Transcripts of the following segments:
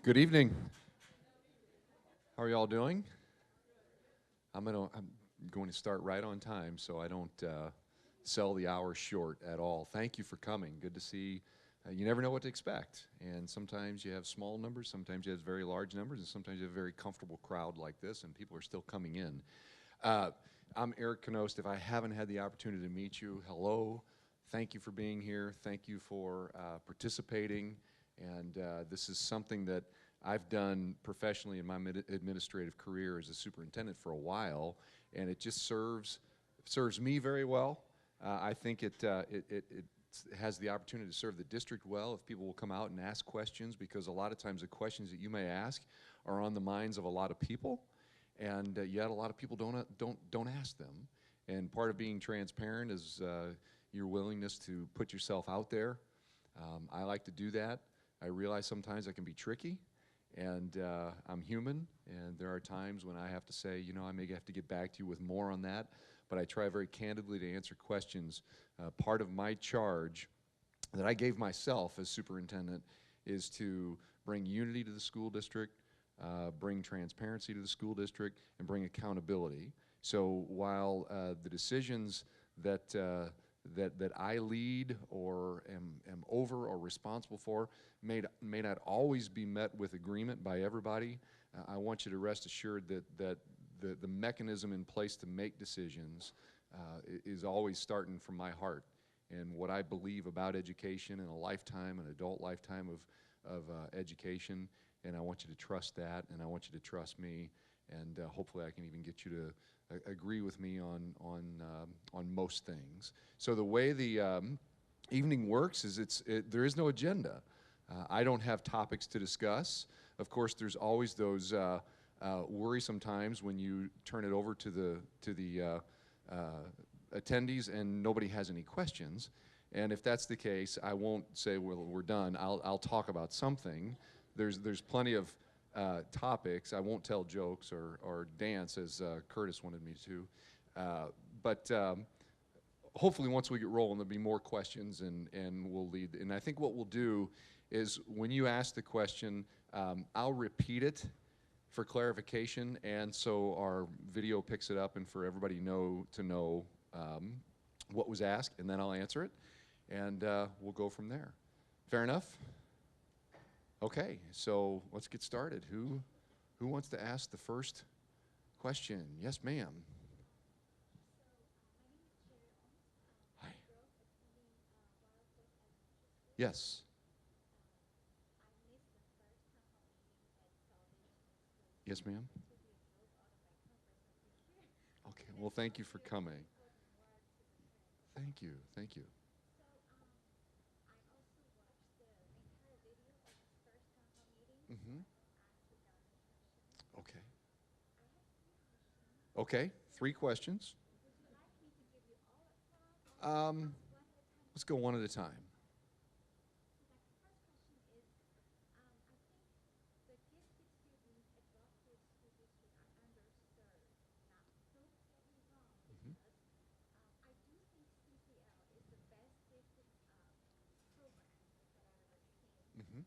Good evening. How are y'all doing? I'm going to start right on time so I don't sell the hour short at all. Thank you for coming. Good to see. You never know what to expect, and sometimes you have small numbers, sometimes you have very large numbers, and sometimes you have a very comfortable crowd like this, and people are still coming in. I'm Eric Knost. If I haven't had the opportunity to meet you, hello. Thank you for being here. Thank you for participating. And this is something that I've done professionally in my administrative career as a superintendent for a while, and it just serves me very well. I think it has the opportunity to serve the district well if people will come out and ask questions, because a lot of times the questions that you may ask are on the minds of a lot of people, and yet a lot of people don't ask them. And part of being transparent is your willingness to put yourself out there. I like to do that. I realize sometimes I can be tricky, and I'm human, and there are times when I have to say, you know, I may have to get back to you with more on that, but I try very candidly to answer questions. Part of my charge that I gave myself as superintendent is to bring unity to the school district, bring transparency to the school district, and bring accountability. So while the decisions that I lead or am over or responsible for may not always be met with agreement by everybody, I want you to rest assured that the mechanism in place to make decisions is always starting from my heart and what I believe about education and a lifetime, an adult lifetime of education. And I want you to trust that, and I want you to trust me, and hopefully I can even get you to agree with me on most things. So the way the evening works is there is no agenda. I don't have topics to discuss. Of course, there's always those worrisome times when you turn it over to the attendees and nobody has any questions. And if that's the case, I won't say, well, we're done. I'll talk about something. There's plenty of topics. I won't tell jokes or dance as Curtis wanted me to. But hopefully once we get rolling, there'll be more questions, and we'll lead. And I think what we'll do is when you ask the question, I'll repeat it for clarification, and so our video picks it up and for everybody to know what was asked, and then I'll answer it, and we'll go from there. Fair enough? Okay, so let's get started. Who wants to ask the first question? Yes, ma'am. Hi. Yes. Yes, ma'am. Okay, well, thank you for coming. Thank you, thank you. Mm-hmm. Okay. Okay, 3 questions. Um, let's go one at a time. Mhm. Mhm.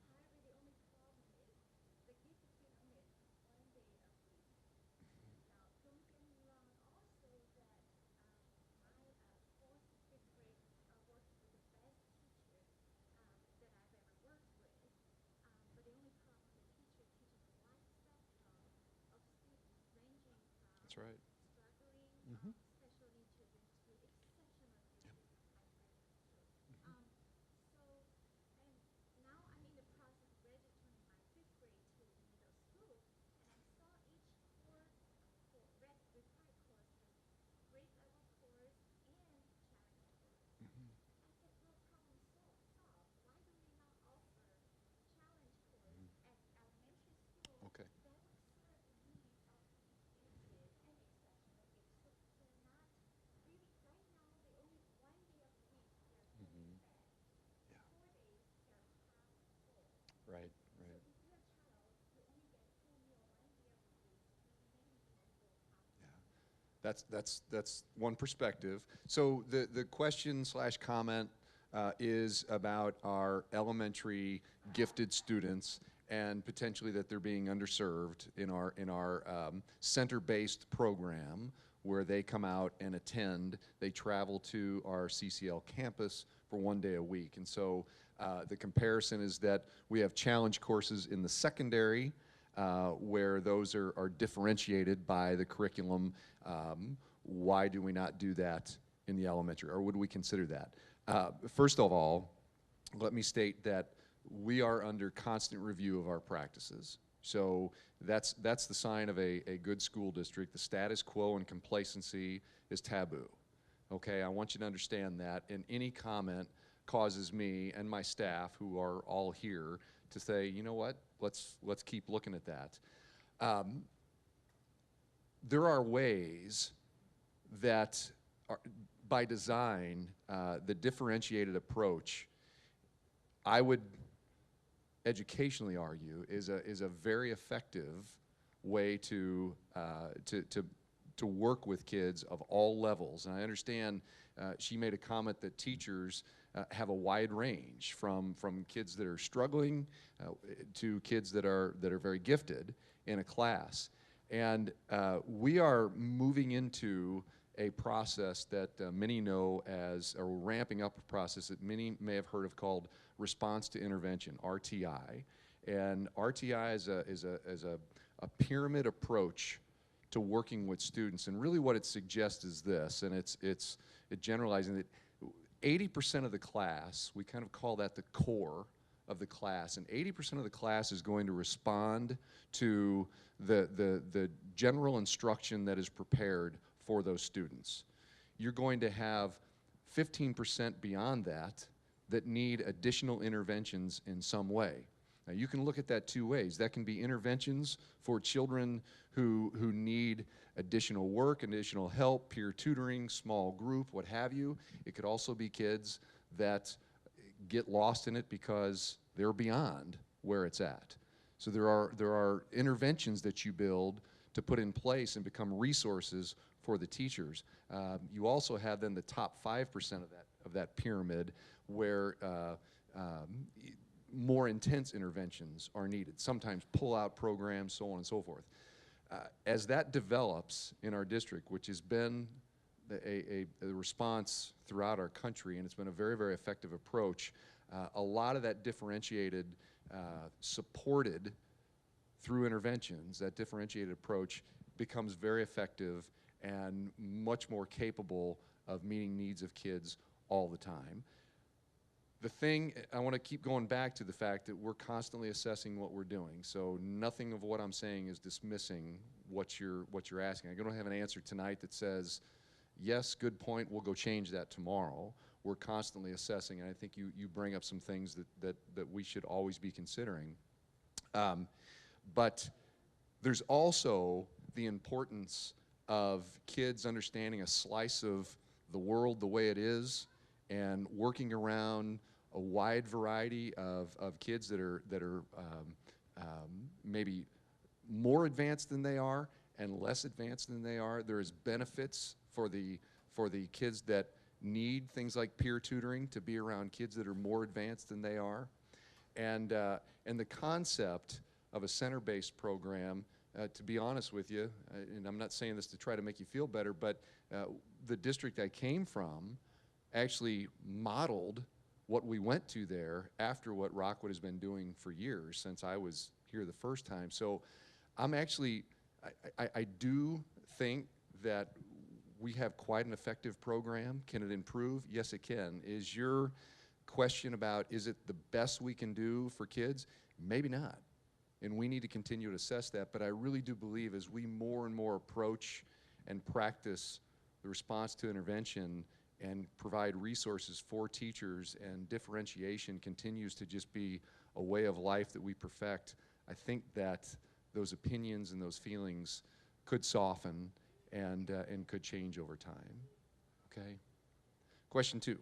That's right. Mhm. Mhm. Okay. Mhm. Yeah. Right. Right. Yeah. That's one perspective. So the question slash comment is about our elementary gifted students, and potentially that they're being underserved in our center-based program where they come out and attend. They travel to our CCL campus for 1 day a week. And so the comparison is that we have challenge courses in the secondary where those are differentiated by the curriculum. Why do we not do that in the elementary, or would we consider that? First of all, let me state that we are under constant review of our practices. So that's the sign of a good school district. The status quo and complacency is taboo. Okay, I want you to understand that, and any comment causes me and my staff, who are all here, to say, you know what, let's keep looking at that. There are ways that are, by design, the differentiated approach, I would educationally argue, is a very effective way to work with kids of all levels. And I understand she made a comment that teachers have a wide range from kids that are struggling to kids that are very gifted in a class. And we are moving into a process that many know as, or ramping up a process that many may have heard of called response to intervention, RTI. And RTI is a pyramid approach to working with students. And really what it suggests is this, and it's generalizing that 80% of the class, we kind of call that the core of the class, and 80% of the class is going to respond to the general instruction that is prepared for those students. You're going to have 15% beyond that need additional interventions in some way. Now you can look at that two ways. That can be interventions for children who need additional work, additional help, peer tutoring, small group, what have you. It could also be kids that get lost in it because they're beyond where it's at. So there are interventions that you build to put in place and become resources for the teachers. You also have then the top 5% of that pyramid where more intense interventions are needed, sometimes pull-out programs, so on and so forth. As that develops in our district, which has been a response throughout our country, and it's been a very, very effective approach, a lot of that differentiated, supported through interventions, that differentiated approach becomes very effective and much more capable of meeting needs of kids all the time. The thing, I want to keep going back to the fact that we're constantly assessing what we're doing. So nothing of what I'm saying is dismissing what you're asking. I don't have an answer tonight that says, yes, good point, we'll go change that tomorrow. We're constantly assessing, and I think you bring up some things that we should always be considering. But there's also the importance of kids understanding a slice of the world the way it is, and working around a wide variety of kids that are maybe more advanced than they are and less advanced than they are. There is benefits for the kids that need things like peer tutoring to be around kids that are more advanced than they are. And the concept of a center-based program, to be honest with you, and I'm not saying this to try to make you feel better, but the district I came from actually modeled what we went to there after what Rockwood has been doing for years since I was here the first time. So I'm actually, I do think that we have quite an effective program. Can it improve? Yes, it can. Is your question about, is it the best we can do for kids? Maybe not. And we need to continue to assess that, but I really do believe as we more and more approach and practice the response to intervention and provide resources for teachers, and differentiation continues to just be a way of life that we perfect, I think that those opinions and those feelings could soften and could change over time. Okay? Question 2.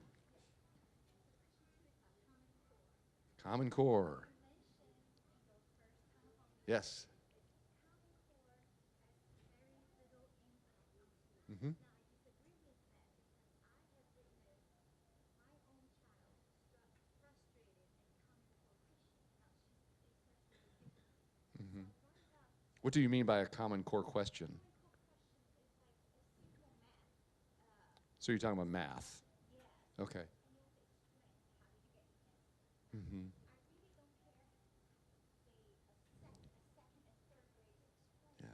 Common Core. Yes. Mm-hmm. What do you mean by a Common Core question? So you're talking about math. Okay. Mm-hmm. Yeah.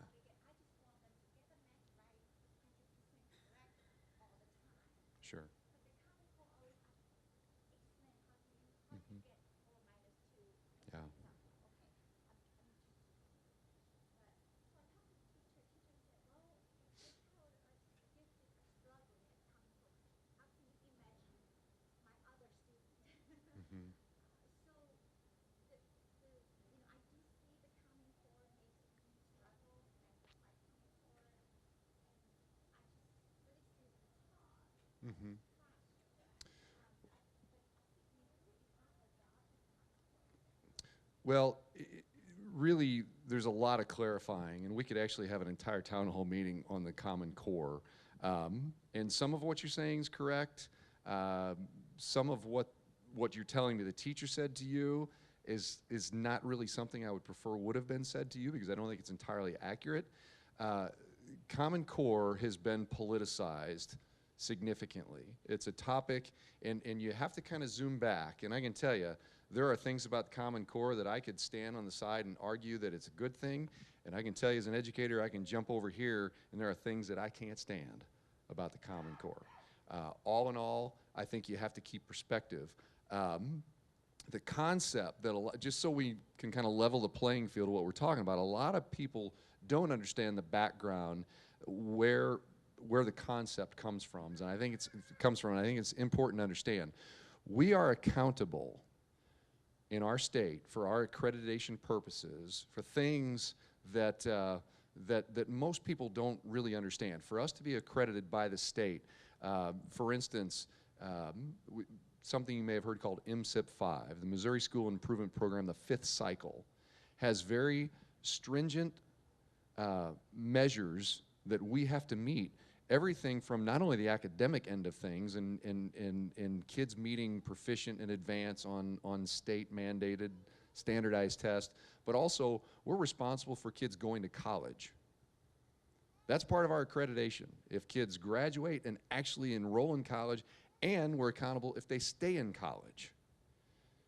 Sure. Mm-hmm. Yeah. Mm-hmm. Mm-hmm. Well, really, there's a lot of clarifying, and we could actually have an entire town hall meeting on the Common Core. And some of what you're saying is correct. Um, some of what you're telling me the teacher said to you is not really something I would prefer would have been said to you, because I don't think it's entirely accurate. Uh, Common Core has been politicized significantly. It's a topic, and you have to kind of zoom back. And I can tell you, there are things about the Common Core that I could stand on the side and argue that it's a good thing. And I can tell you as an educator, I can jump over here, and there are things that I can't stand about the Common Core. All in all, I think you have to keep perspective. The concept that, just so we can kind of level the playing field of what we're talking about, a lot of people don't understand the background where the concept comes from. And I think I think it's important to understand. We are accountable in our state for our accreditation purposes for things that that most people don't really understand. For us to be accredited by the state, for instance, something you may have heard called MSIP 5, the Missouri School Improvement Program, the 5th cycle, has very stringent measures that we have to meet. Everything from not only the academic end of things and kids meeting proficient and advanced on state mandated standardized tests, but also we're responsible for kids going to college. That's part of our accreditation. If kids graduate and actually enroll in college, and we're accountable if they stay in college.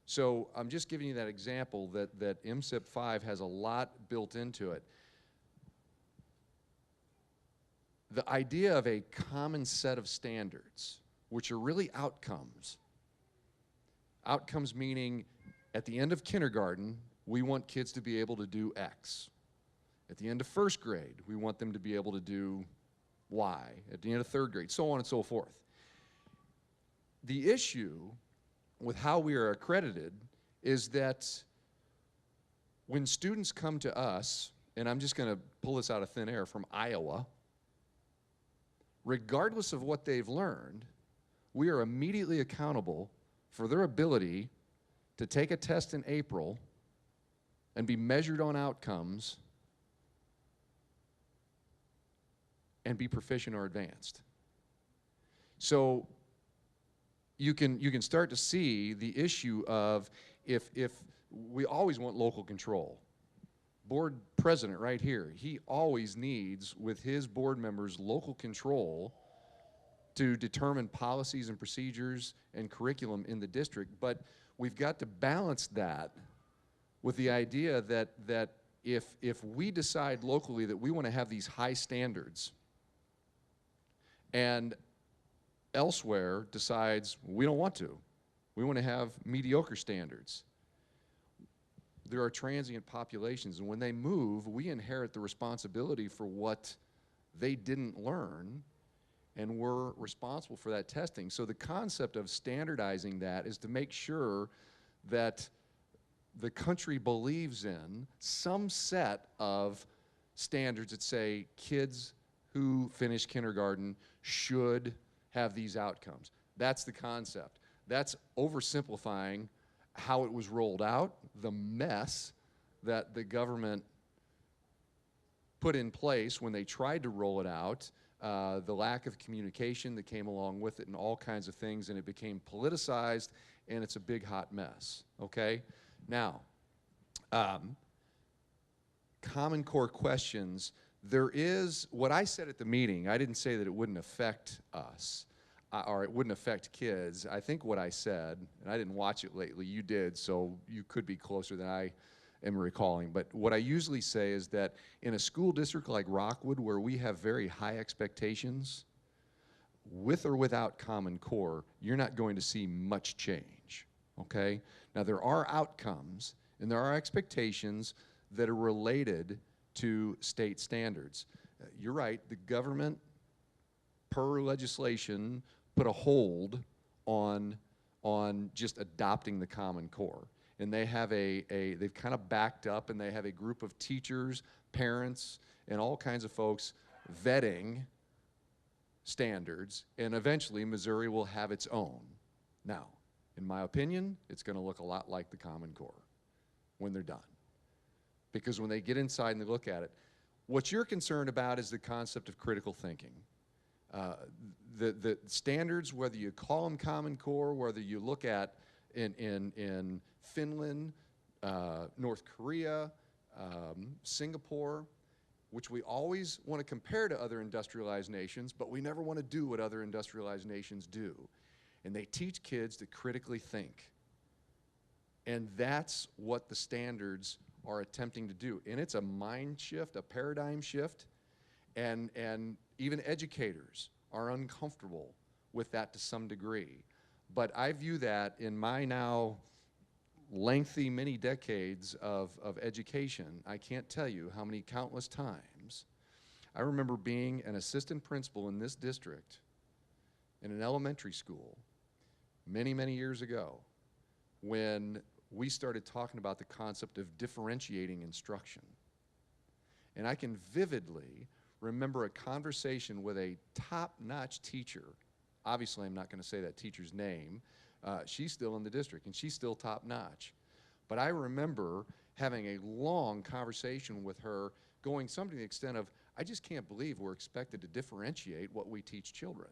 So I'm just giving you that example that MSIP 5 has a lot built into it. The idea of a common set of standards, which are really outcomes. Outcomes meaning at the end of kindergarten, we want kids to be able to do X. At the end of 1st grade, we want them to be able to do Y. At the end of 3rd grade, so on and so forth. The issue with how we are accredited is that when students come to us, and I'm just going to pull this out of thin air from Iowa, regardless of what they've learned, we are immediately accountable for their ability to take a test in April and be measured on outcomes and be proficient or advanced. So you can start to see the issue of if we always want local control. Board president right here, he always needs, with his board members, local control to determine policies and procedures and curriculum in the district. But we've got to balance that with the idea that if we decide locally that we want to have these high standards and elsewhere decides we don't want to, we want to have mediocre standards, there are transient populations, and when they move, we inherit the responsibility for what they didn't learn, and we're responsible for that testing. So the concept of standardizing that is to make sure that the country believes in some set of standards that say kids who finish kindergarten should have these outcomes. That's the concept. That's oversimplifying how it was rolled out, the mess that the government put in place when they tried to roll it out, the lack of communication that came along with it, and all kinds of things, and it became politicized, and it's a big hot mess, okay? Now, Common Core questions, there is, what I said at the meeting, I didn't say that it wouldn't affect us, or it wouldn't affect kids. I think what I said, and I didn't watch it lately, you did, so you could be closer than I am recalling, but what I usually say is that in a school district like Rockwood, where we have very high expectations, with or without Common Core, you're not going to see much change, okay? Now, there are outcomes, and there are expectations that are related to state standards. You're right, the government, per legislation, put a hold on just adopting the Common Core. And they have they've kind of backed up, and they have a group of teachers, parents, and all kinds of folks vetting standards, and eventually Missouri will have its own. Now, in my opinion, it's going to look a lot like the Common Core when they're done. Because when they get inside and they look at it, what you're concerned about is the concept of critical thinking. The standards, whether you call them Common Core, whether you look at in Finland, North Korea, Singapore, which we always want to compare to other industrialized nations, but we never want to do what other industrialized nations do. And they teach kids to critically think. And that's what the standards are attempting to do. And it's a mind shift, a paradigm shift, and even educators are uncomfortable with that to some degree. But I view that in my now lengthy many decades of education, I can't tell you how many countless times I remember being an assistant principal in this district in an elementary school many, many years ago when we started talking about the concept of differentiating instruction. And I can vividly remember a conversation with a top-notch teacher. Obviously, I'm not going to say that teacher's name. She's still in the district, and she's still top-notch. But I remember having a long conversation with her, going something to the extent of, I just can't believe we're expected to differentiate what we teach children.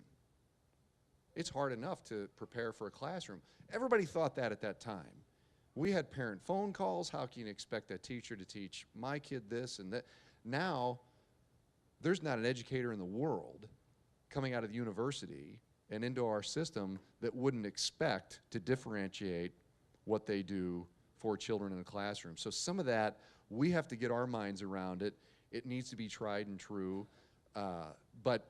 It's hard enough to prepare for a classroom. Everybody thought that at that time. We had parent phone calls. How can you expect a teacher to teach my kid this and that? Now, there's not an educator in the world coming out of the university and into our system that wouldn't expect to differentiate what they do for children in a classroom. So some of that, we have to get our minds around it. It needs to be tried and true. But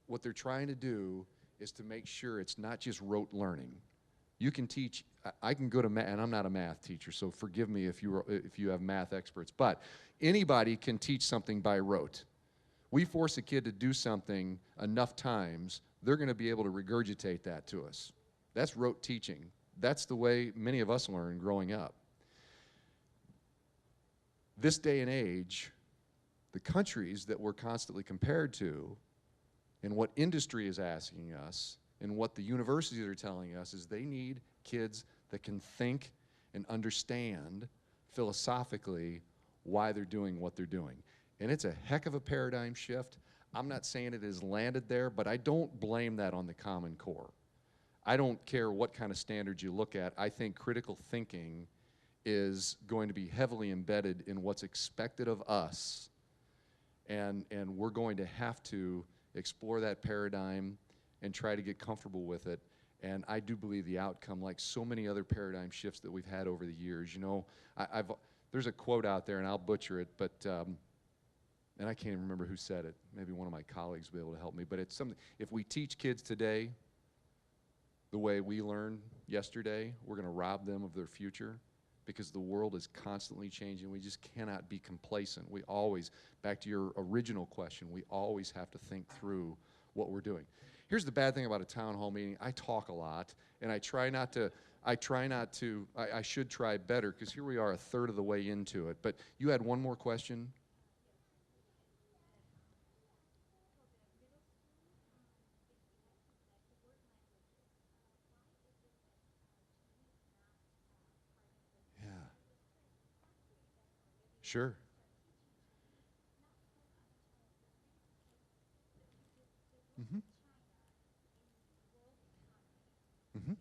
what they're trying to do is to make sure it's not just rote learning. You can teach, I can go to math, and I'm not a math teacher, so forgive me if you have math experts, but anybody can teach something by rote. We force a kid to do something enough times, they're going to be able to regurgitate that to us. That's rote teaching. That's the way many of us learn growing up. This day and age, the countries that we're constantly compared to, and what industry is asking us, and what the universities are telling us, is they need kids that can think and understand philosophically why they're doing what they're doing. And it's a heck of a paradigm shift. I'm not saying it has landed there, but I don't blame that on the Common Core. I don't care what kind of standards you look at. I think critical thinking is going to be heavily embedded in what's expected of us, and we're going to have to explore that paradigm and try to get comfortable with it. And I do believe the outcome, like so many other paradigm shifts that we've had over the years, you know, there's a quote out there, and I'll butcher it, but and I can't even remember who said it. Maybe one of my colleagues will be able to help me. But it's something, if we teach kids today the way we learned yesterday, we're going to rob them of their future, because the world is constantly changing. We just cannot be complacent. We always, back to your original question, we always have to think through what we're doing. Here's the bad thing about a town hall meeting. I talk a lot, and I should try better, because here we are a third of the way into it. But you had one more question? Yeah. Sure. Mm-hmm. Mm-hmm.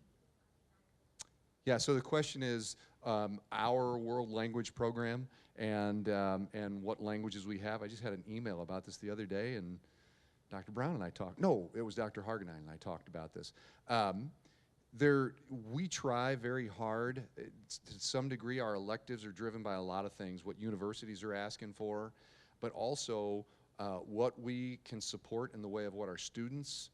Yeah, so the question is, our world language program and what languages we have. I just had an email about this the other day, and Dr. Brown and I talked. No, it was Dr. Hargenine and I talked about this. We try very hard. To some degree, our electives are driven by a lot of things, what universities are asking for, but also what we can support in the way of what our students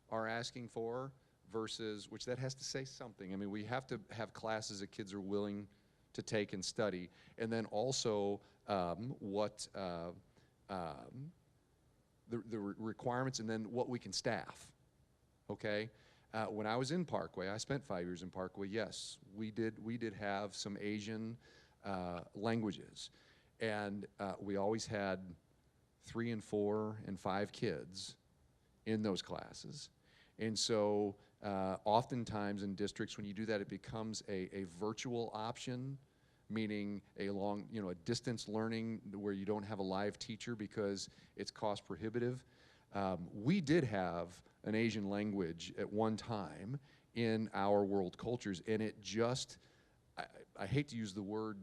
are asking for versus, which that has to say something. I mean, we have to have classes that kids are willing to take and study, and then also what the requirements, and then what we can staff, okay? When I was in Parkway, I spent 5 years in Parkway, yes, we did have some Asian languages, and we always had 3 and 4 and 5 kids in those classes. And so oftentimes in districts, when you do that, it becomes a virtual option, meaning a distance learning where you don't have a live teacher because it's cost prohibitive. We did have an Asian language at one time in our world cultures, and it just, I hate to use the word,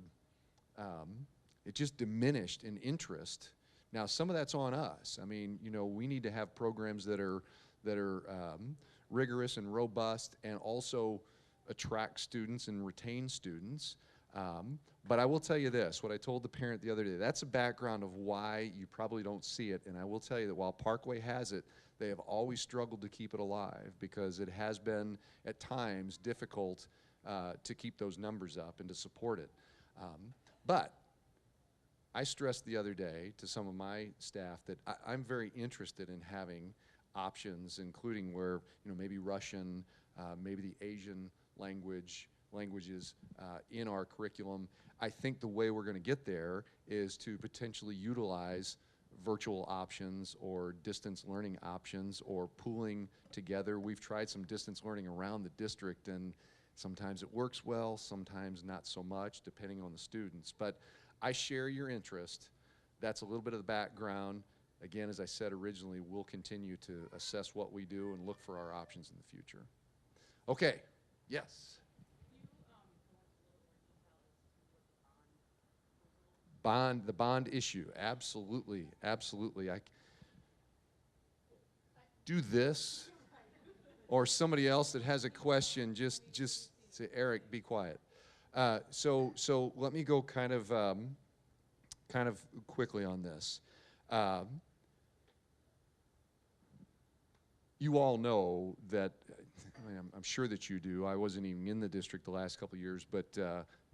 it just diminished in interest. Now, some of that's on us. I mean, we need to have programs that are rigorous and robust and also attract students and retain students. But I will tell you this, what I told the parent the other day, that's a background of why you probably don't see it. And I will tell you that while Parkway has it, they have always struggled to keep it alive because it has been, at times, difficult to keep those numbers up and to support it. But I stressed the other day to some of my staff that I'm very interested in having options, including where, maybe Russian, maybe the Asian languages in our curriculum. I think the way we're going to get there is to potentially utilize virtual options or distance learning options or pooling together. We've tried some distance learning around the district, and sometimes it works well, sometimes not so much, depending on the students. But I share your interest. That's a little bit of the background. Again, as I said originally, we'll continue to assess what we do and look for our options in the future. Okay, yes. The bond issue, absolutely. I do this, or somebody else that has a question, just say, Eric, be quiet. So let me go kind of quickly on this. You all know that, I'm sure that you do. I wasn't even in the district the last couple of years, but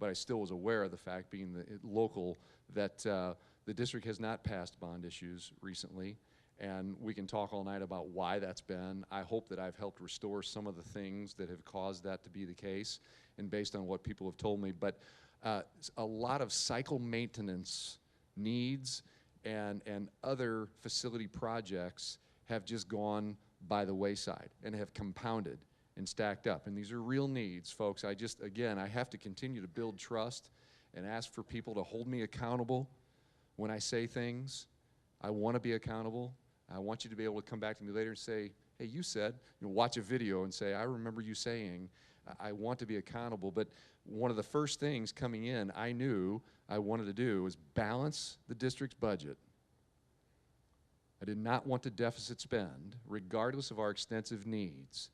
I still was aware of the fact, being the local, that the district has not passed bond issues recently, and we can talk all night about why that's been. I hope that I've helped restore some of the things that have caused that to be the case, and based on what people have told me. But a lot of cycle maintenance needs and other facility projects have just gone by the wayside and have compounded and stacked up. And these are real needs, folks. I have to continue to build trust and ask for people to hold me accountable when I say things. I want to be accountable. I want you to be able to come back to me later and say, hey, you said, watch a video and say, I remember you saying. I want to be accountable. But one of the first things coming in I knew I wanted to do was balance the district's budget. I did not want to deficit spend, regardless of our extensive needs.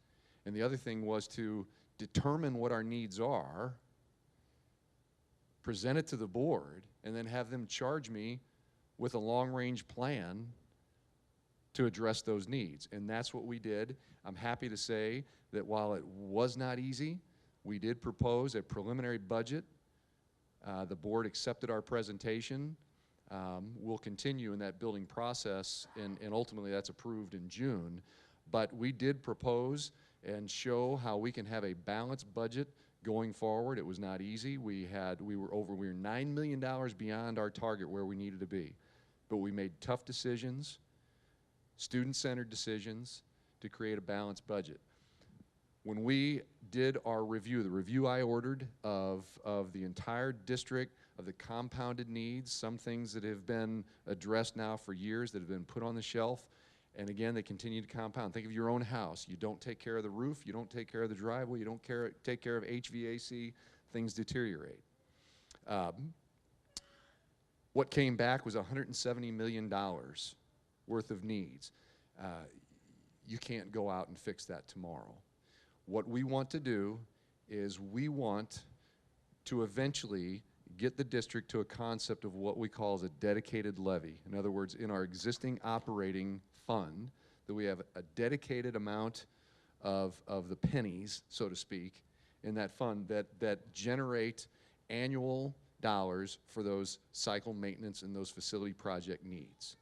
And the other thing was to determine what our needs are, present it to the board, and then have them charge me with a long-range plan to address those needs. And that's what we did. I'm happy to say that while it was not easy, we did propose a preliminary budget. The board accepted our presentation. We'll continue in that building process, and ultimately that's approved in June. But we did propose and show how we can have a balanced budget going forward. It was not easy. We were $9 million beyond our target where we needed to be. But we made tough decisions, student-centered decisions, to create a balanced budget. When we did our review, the review I ordered of the entire district, of the compounded needs, some things that have been addressed now for years that have been put on the shelf, and again, they continue to compound. Think of your own house. You don't take care of the roof, you don't take care of the driveway, you don't take care of HVAC, things deteriorate. What came back was $170 million worth of needs. You can't go out and fix that tomorrow. What we want to do is we want to eventually get the district to a concept of what we call as a dedicated levy. In other words, in our existing operating fund, that we have a dedicated amount of the pennies, so to speak, in that fund that generate annual dollars for those cycle maintenance and those facility project needs.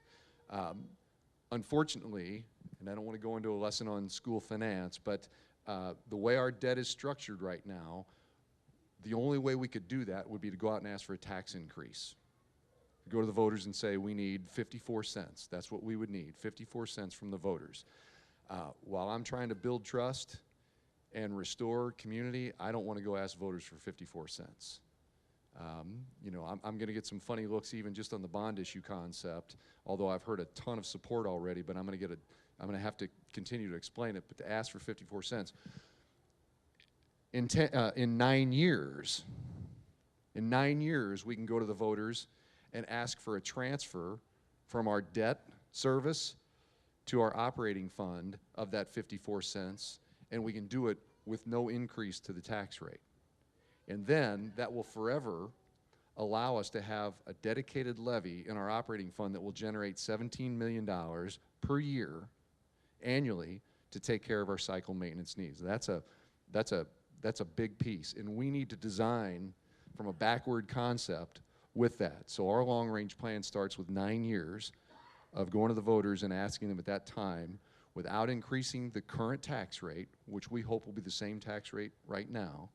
Unfortunately, and I don't want to go into a lesson on school finance, but the way our debt is structured right now, the only way we could do that would be to go out and ask for a tax increase. Go to the voters and say, we need 54 cents. That's what we would need, 54 cents from the voters. While I'm trying to build trust and restore community, I don't want to go ask voters for 54 cents. You know, I'm going to get some funny looks even just on the bond issue concept, although I've heard a ton of support already, but I'm going to have to continue to explain it. But to ask for 54 cents, in 9 years, we can go to the voters and ask for a transfer from our debt service to our operating fund of that 54 cents, and we can do it with no increase to the tax rate. And then that will forever allow us to have a dedicated levy in our operating fund that will generate $17 million per year annually to take care of our cycle maintenance needs. That's a big piece, and we need to design from a backward concept with that. So our long-range plan starts with 9 years of going to the voters and asking them at that time, without increasing the current tax rate, which we hope will be the same tax rate right now,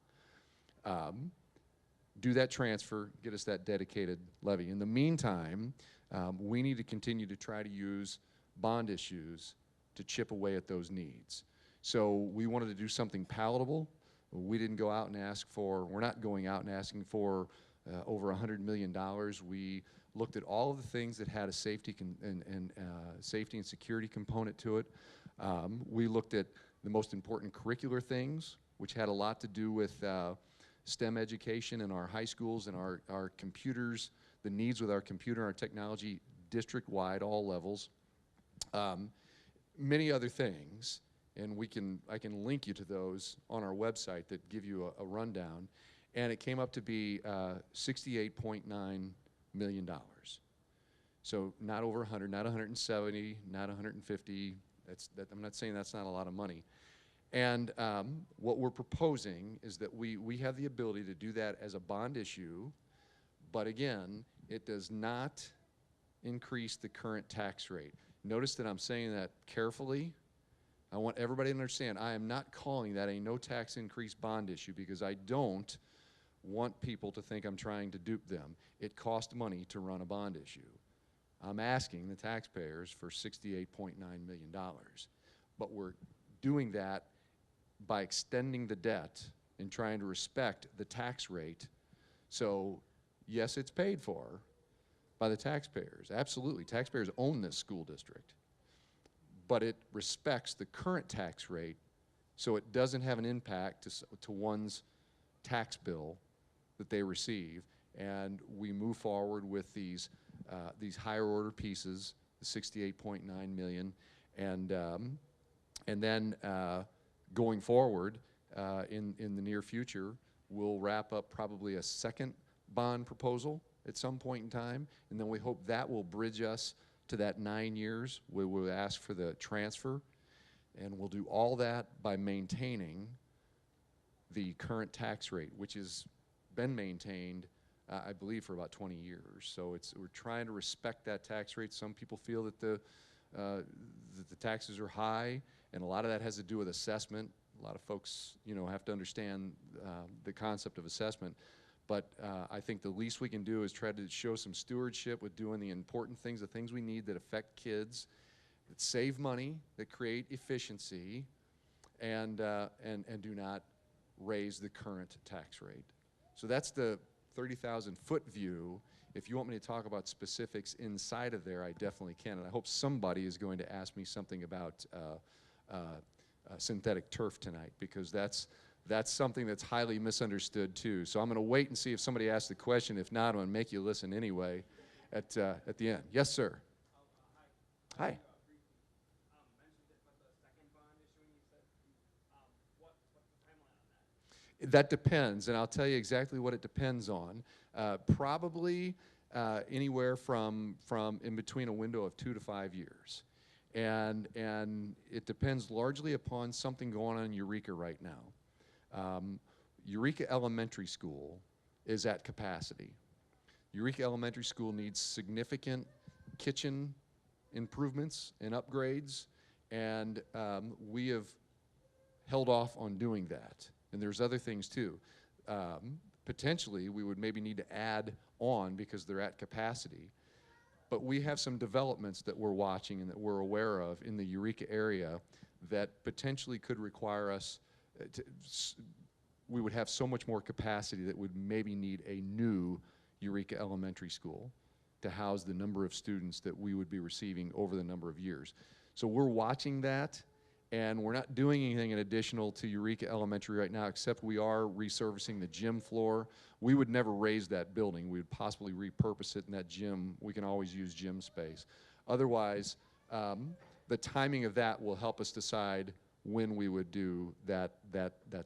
do that transfer, get us that dedicated levy. In the meantime, we need to continue to try to use bond issues to chip away at those needs. So we wanted to do something palatable. We didn't go out and ask for, we're not going out and asking for over $100 million. We looked at all of the things that had a safety safety and security component to it. We looked at the most important curricular things, which had a lot to do with STEM education in our high schools and our computers, the needs with our computer and our technology district-wide, all levels. Many other things, and I can link you to those on our website that give you a rundown. And it came up to be $68.9 million. So not over 100, not 170, not 150. I'm not saying that's not a lot of money. And what we're proposing is that we have the ability to do that as a bond issue, but again, it does not increase the current tax rate. Notice that I'm saying that carefully. I want everybody to understand I am not calling that a no tax increase bond issue because I don't want people to think I'm trying to dupe them. It costs money to run a bond issue. I'm asking the taxpayers for $68.9 million, but we're doing that by extending the debt and trying to respect the tax rate. So yes, it's paid for by the taxpayers. Absolutely, taxpayers own this school district, but it respects the current tax rate so it doesn't have an impact to one's tax bill that they receive. And we move forward with these higher order pieces, the $68.9 million, and then going forward in the near future, we'll wrap up probably a second bond proposal at some point in time, and then we hope that will bridge us to that 9 years where we'll ask for the transfer, and we'll do all that by maintaining the current tax rate, which has been maintained, I believe, for about 20 years. So we're trying to respect that tax rate. Some people feel that the taxes are high, and a lot of that has to do with assessment. A lot of folks, have to understand the concept of assessment. But I think the least we can do is try to show some stewardship with doing the important things, the things we need that affect kids, that save money, that create efficiency, and do not raise the current tax rate. So that's the 30,000-foot view. If you want me to talk about specifics inside of there, I definitely can. And I hope somebody is going to ask me something about synthetic turf tonight, because that's That's something that's highly misunderstood too. So I'm going to wait and see if somebody asks the question. If not, I'm going to make you listen anyway at the end. Yes, sir. Hi. That depends, and I'll tell you exactly what it depends on. Probably anywhere from in between a window of 2 to 5 years. And it depends largely upon something going on in Eureka right now. Eureka Elementary School is at capacity. Eureka Elementary School needs significant kitchen improvements and upgrades, and we have held off on doing that. And there's other things too. Potentially, we would maybe need to add on because they're at capacity. But we have some developments that we're watching and that we're aware of in the Eureka area that potentially could require us we would have so much more capacity that would maybe need a new Eureka Elementary School to house the number of students that we would be receiving over the number of years. So we're watching that, and we're not doing anything in additional to Eureka Elementary right now, except we are resurfacing the gym floor. We would never raise that building. We would possibly repurpose it in that gym. We can always use gym space. Otherwise, the timing of that will help us decide when we would do that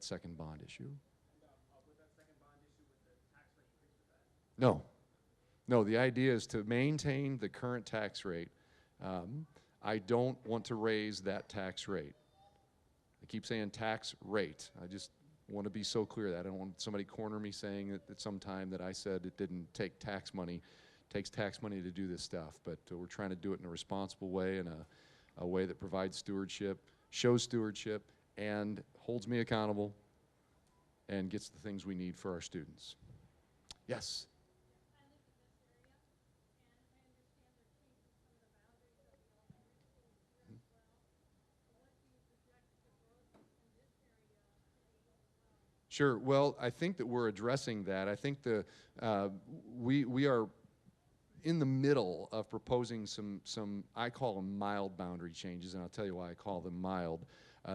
second bond issue. With that second bond issue, would the tax rate increase with that? No. No, the idea is to maintain the current tax rate. I don't want to raise that tax rate. I keep saying tax rate. I just want to be so clear that I don't want somebody corner me saying at some time that I said it didn't take tax money. It takes tax money to do this stuff, but we're trying to do it in a responsible way and a way that provides stewardship, shows stewardship, and holds me accountable and gets the things we need for our students. Yes? Sure. Well, I think that we're addressing that. I think we are in the middle of proposing some I call them mild boundary changes, and I'll tell you why I call them mild.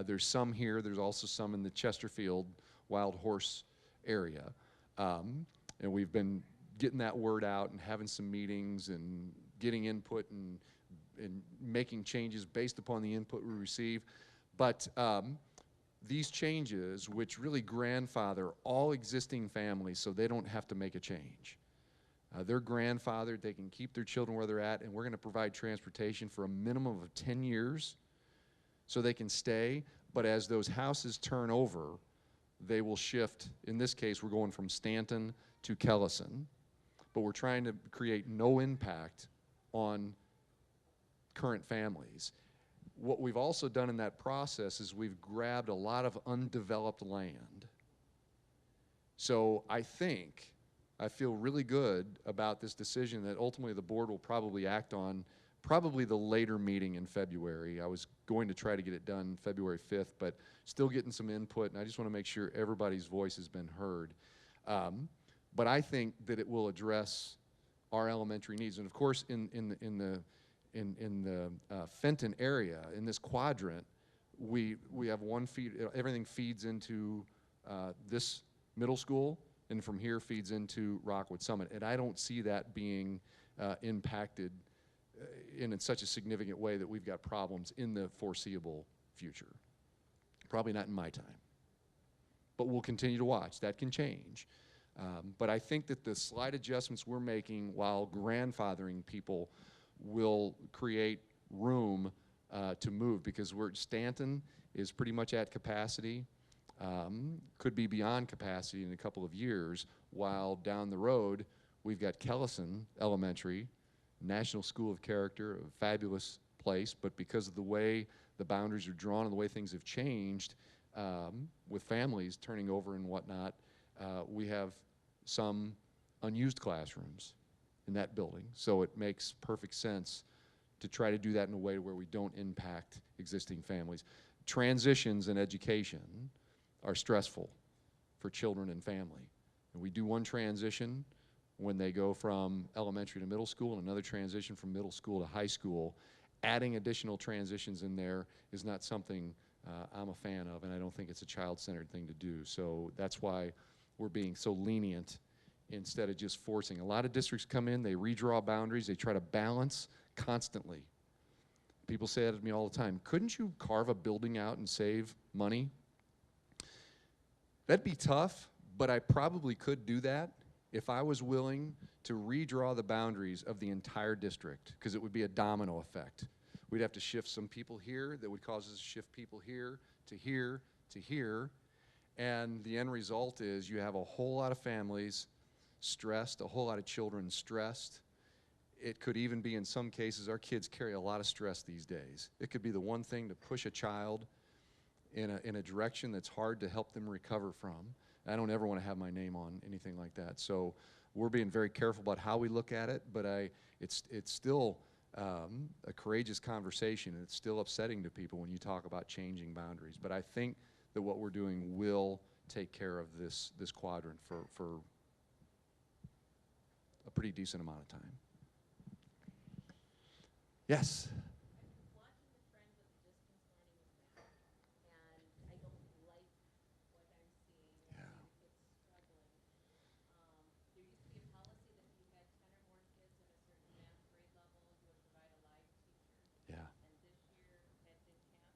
There's some here. There's also some in the Chesterfield Wild Horse area, and we've been getting that word out and having some meetings and getting input and making changes based upon the input we receive. But these changes, which really grandfather all existing families so they don't have to make a change. They're grandfathered, they can keep their children where they're at, and we're going to provide transportation for a minimum of 10 years so they can stay. But as those houses turn over, they will shift. In this case, we're going from Stanton to Kellison, but we're trying to create no impact on current families. What we've also done in that process is we've grabbed a lot of undeveloped land. So I feel really good about this decision that ultimately the board will probably act on probably the later meeting in February. I was going to try to get it done February 5th, but still getting some input, and I just want to make sure everybody's voice has been heard. But I think that it will address our elementary needs. And of course, in the Fenton area, in this quadrant, we have one feed, everything feeds into this middle school, and from here feeds into Rockwood Summit. And I don't see that being impacted in such a significant way that we've got problems in the foreseeable future. Probably not in my time. But we'll continue to watch. That can change. But I think that the slight adjustments we're making while grandfathering people will create room to move, because Stanton is pretty much at capacity, could be beyond capacity in a couple of years, while down the road we've got Kellison Elementary, National School of Character, a fabulous place, but because of the way the boundaries are drawn and the way things have changed with families turning over and whatnot, we have some unused classrooms in that building. So it makes perfect sense to try to do that in a way where we don't impact existing families. Transitions in education are stressful for children and family. And we do one transition when they go from elementary to middle school, and another transition from middle school to high school. Adding additional transitions in there is not something I'm a fan of, and I don't think it's a child-centered thing to do. So that's why we're being so lenient instead of just forcing. A lot of districts come in, they redraw boundaries, they try to balance constantly. People say that to me all the time. Couldn't you carve a building out and save money? That'd be tough, but I probably could do that if I was willing to redraw the boundaries of the entire district, because it would be a domino effect. We'd have to shift some people here that would cause us to shift people here to here to here, and the end result is you have a whole lot of families stressed, a whole lot of children stressed. It could even be, in some cases, our kids carry a lot of stress these days. It could be the one thing to push a child in a direction that's hard to help them recover from. I don't ever want to have my name on anything like that. So we're being very careful about how we look at it, but it's still a courageous conversation, and it's still upsetting to people when you talk about changing boundaries. But I think that what we're doing will take care of this quadrant for a pretty decent amount of time. Yes? Watching the trend with the distance learning is bad, and I don't like what I'm seeing. Yeah. I see the kids struggling. There used to be a policy that if you had 10 or more kids at a certain math grade level, you would provide a live teacher. Yeah. And this year, that didn't happen.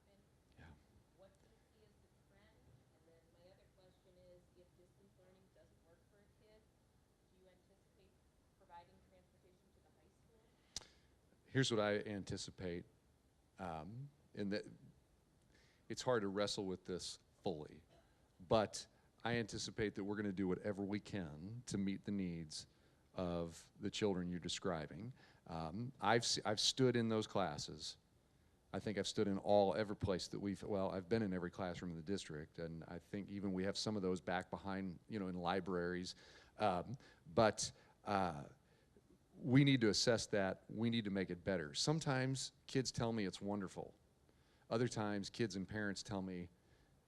Yeah. What do you see as the trend? And then my other question is, if distance learning doesn't work for a kid, do you anticipate providing transportation to the high school? Here's what I anticipate, and that it's hard to wrestle with this fully, but I anticipate that we're going to do whatever we can to meet the needs of the children you're describing. I've stood in those classes. I think I've stood in every place that I've been in every classroom in the district, and I think even we have some of those back behind, in libraries, but we need to assess that. We need to make it better. Sometimes kids tell me it's wonderful. Other times kids and parents tell me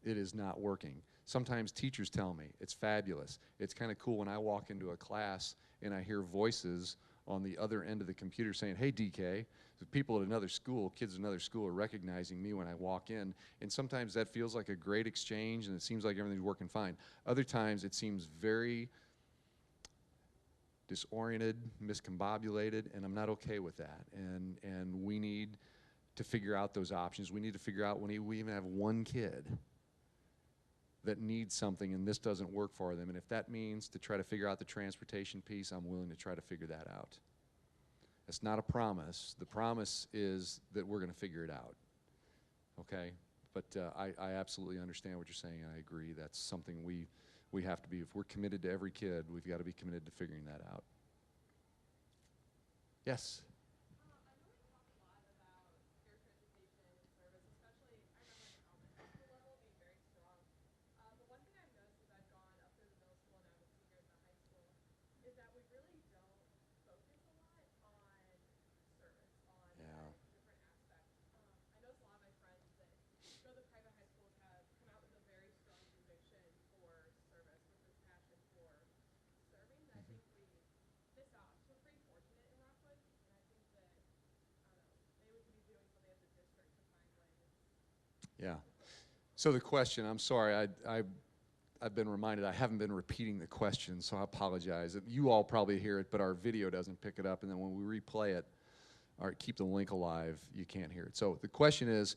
it is not working. Sometimes teachers tell me it's fabulous. It's kind of cool when I walk into a class and I hear voices on the other end of the computer saying, "Hey, DK." The people at another school, kids at another school are recognizing me when I walk in, and sometimes that feels like a great exchange and it seems like everything's working fine. Other times it seems very disoriented, miscombobulated, and I'm not okay with that. And we need to figure out those options. We need to figure out when we even have one kid that needs something and this doesn't work for them. And if that means to try to figure out the transportation piece, I'm willing to try to figure that out. It's not a promise. The promise is that we're going to figure it out. Okay? But I absolutely understand what you're saying. I agree. That's something we have to be. If we're committed to every kid, we've got to be committed to figuring that out. Yes? I know we talk a lot about character education and service, especially I remember at the elementary school level being very strong. But one thing I've noticed as I've gone up through the middle school and I'm a senior in the high school is that we really don't focus a lot on service, on Yeah. different aspects. I notice a lot of my friends that go to the private high schools have come out with a very strong conviction for service, with this passion for serving that I think we miss out. So we're pretty fortunate in Rockwood, and I think that, I don't know, maybe we could be doing something as a district to find ways. Yeah. So the question, I'm sorry, I've been reminded I haven't been repeating the question, so I apologize. You all probably hear it, but our video doesn't pick it up, and then when we replay it, or keep the link alive, you can't hear it. So the question is,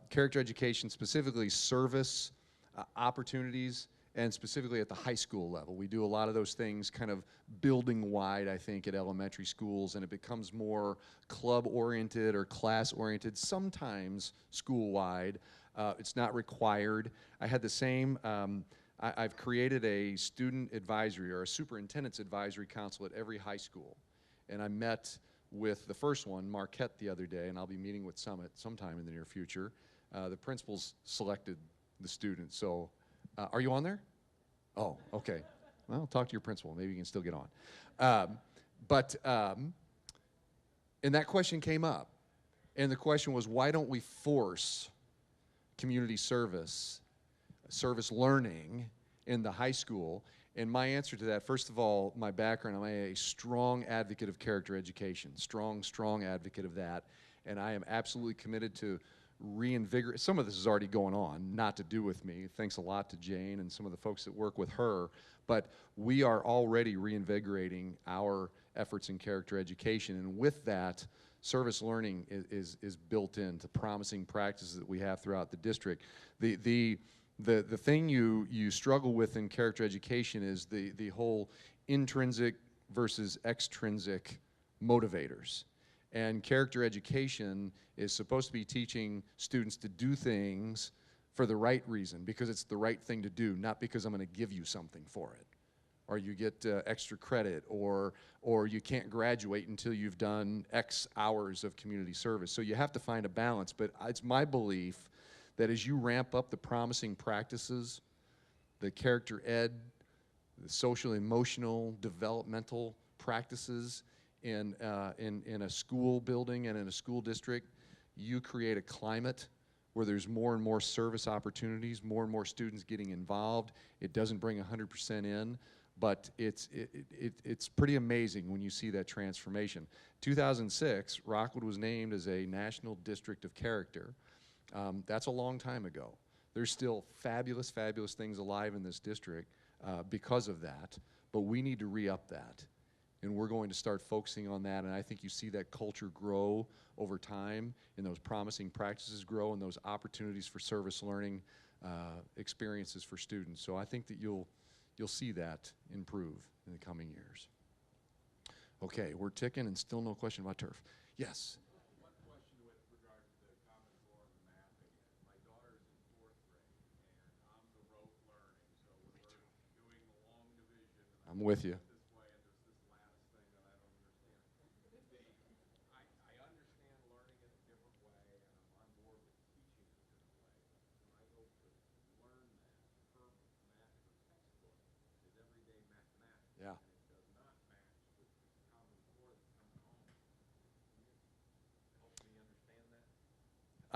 character education, specifically service opportunities, and specifically at the high school level. We do a lot of those things kind of building-wide, I think, at elementary schools, and it becomes more club-oriented or class-oriented, sometimes school-wide. It's not required. I had the same, I've created a student advisory or a superintendent's advisory council at every high school, and I met with the first one, Marquette, the other day, and I'll be meeting with Summit sometime in the near future. The principals selected the students, so are you on there? Oh, okay. Well, talk to your principal. Maybe you can still get on. And that question came up. And the question was, why don't we force community service, service learning in the high school? And my answer to that, first of all, my background, I'm a strong advocate of character education, strong advocate of that. And I am absolutely committed to reinvigorate. Some of this is already going on, not to do with me. Thanks a lot to Jane and some of the folks that work with her. But we are already reinvigorating our efforts in character education. And with that, service learning is built into promising practices that we have throughout the district. The thing you struggle with in character education is the whole intrinsic versus extrinsic motivators. And character education is supposed to be teaching students to do things for the right reason, because it's the right thing to do, not because I'm going to give you something for it, or you get extra credit, or you can't graduate until you've done X hours of community service. So you have to find a balance. But it's my belief that as you ramp up the promising practices, the character ed, the social, emotional, developmental practices in a school building and in a school district, you create a climate where there's more and more service opportunities, more and more students getting involved. It doesn't bring 100% in, but it's pretty amazing when you see that transformation. 2006, Rockwood was named as a National District of Character. That's a long time ago. There's still fabulous, fabulous things alive in this district because of that, but we need to re-up that. And we're going to start focusing on that, and I think you see that culture grow over time, and those promising practices grow, and those opportunities for service learning experiences for students. So I think that you'll see that improve in the coming years. Okay, we're ticking, and still no question about turf. Yes? One question with regard to the Common Core and the math again. My daughter is in 4th grade, and I'm the rote learning, so when we're doing the long division, and I'm with you. this way, and there's this lattice thing that I don't understand. I understand learning it a different way, and I'm on board with teaching it a different way. When I go to learn that, her math, her textbook is everyday mathematics. Yeah. And it does not match with the Common Core that's coming home. Can you help me understand that?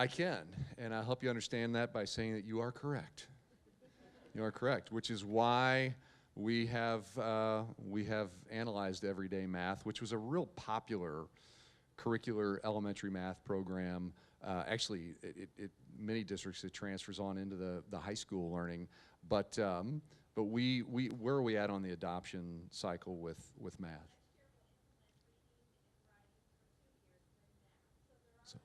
I can, and I'll help you understand that by saying that you are correct. You are correct, which is why we have analyzed everyday math, which was a real popular curricular elementary math program. Actually, many districts it transfers on into the high school learning, but where are we at on the adoption cycle with math? So,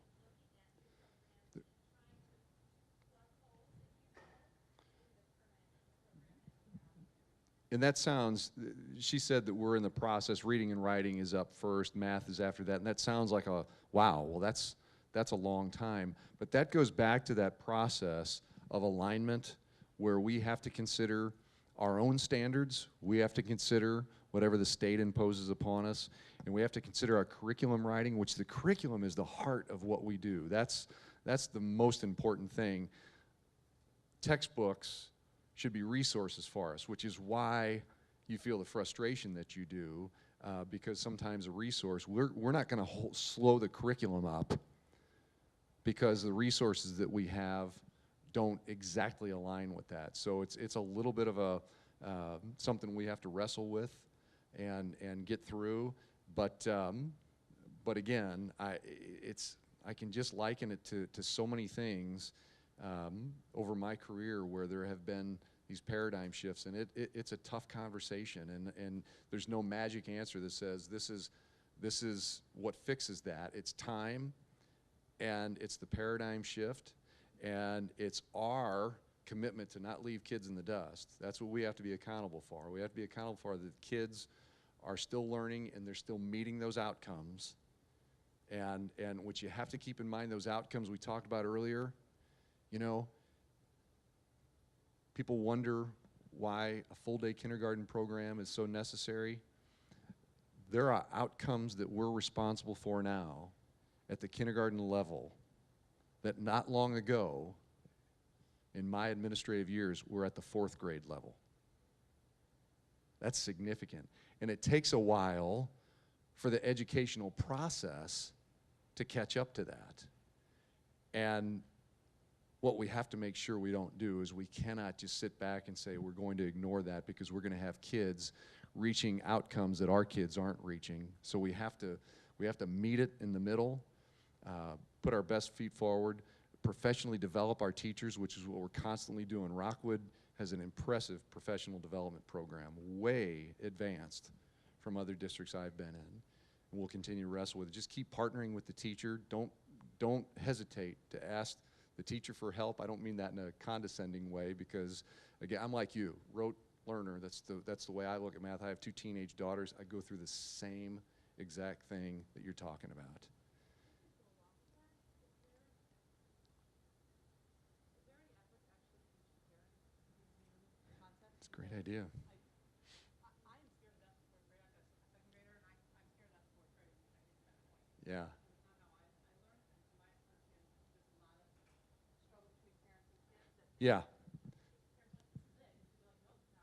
and that sounds, she said that we're in the process, reading and writing is up first, math is after that, and that sounds like a, wow, well that's a long time. But that goes back to that process of alignment where we have to consider our own standards, we have to consider whatever the state imposes upon us, and we have to consider our curriculum writing, which the curriculum is the heart of what we do. That's the most important thing. Textbooks should be resources for us, which is why you feel the frustration that you do, because sometimes a resource, we're not going to slow the curriculum up because the resources that we have don't exactly align with that. So it's a little bit of a something we have to wrestle with and get through. But again, I can just liken it to so many things over my career where there have been these paradigm shifts, and it's a tough conversation, and there's no magic answer that says this is what fixes that. It's time, and it's the paradigm shift, and it's our commitment to not leave kids in the dust. That's what we have to be accountable for. We have to be accountable for that kids are still learning and they're still meeting those outcomes, and what you have to keep in mind, those outcomes we talked about earlier. You know, people wonder why a full-day kindergarten program is so necessary. There are outcomes that we're responsible for now at the kindergarten level that not long ago, in my administrative years, were at the 4th grade level. That's significant. And it takes a while for the educational process to catch up to that. And what we have to make sure we don't do is we cannot just sit back and say we're going to ignore that because we're going to have kids reaching outcomes that our kids aren't reaching. So we have to meet it in the middle, put our best feet forward, professionally develop our teachers, which is what we're constantly doing. Rockwood has an impressive professional development program, way advanced from other districts I've been in. And we'll continue to wrestle with it. Just keep partnering with the teacher. Don't hesitate to ask the teacher for help. I don't mean that in a condescending way, because again, I'm like you, rote learner. That's the way I look at math. I have 2 teenage daughters. I go through the same exact thing that you're talking about. It's a great idea. I'm scared to death of fourth grade. I've got a second grader, and I'm scared to death of fourth grade, which I think is kind of point. Yeah. It's not how I learned, and to my assumption, there's a lot of struggle between parents and kids that Yeah. parents like,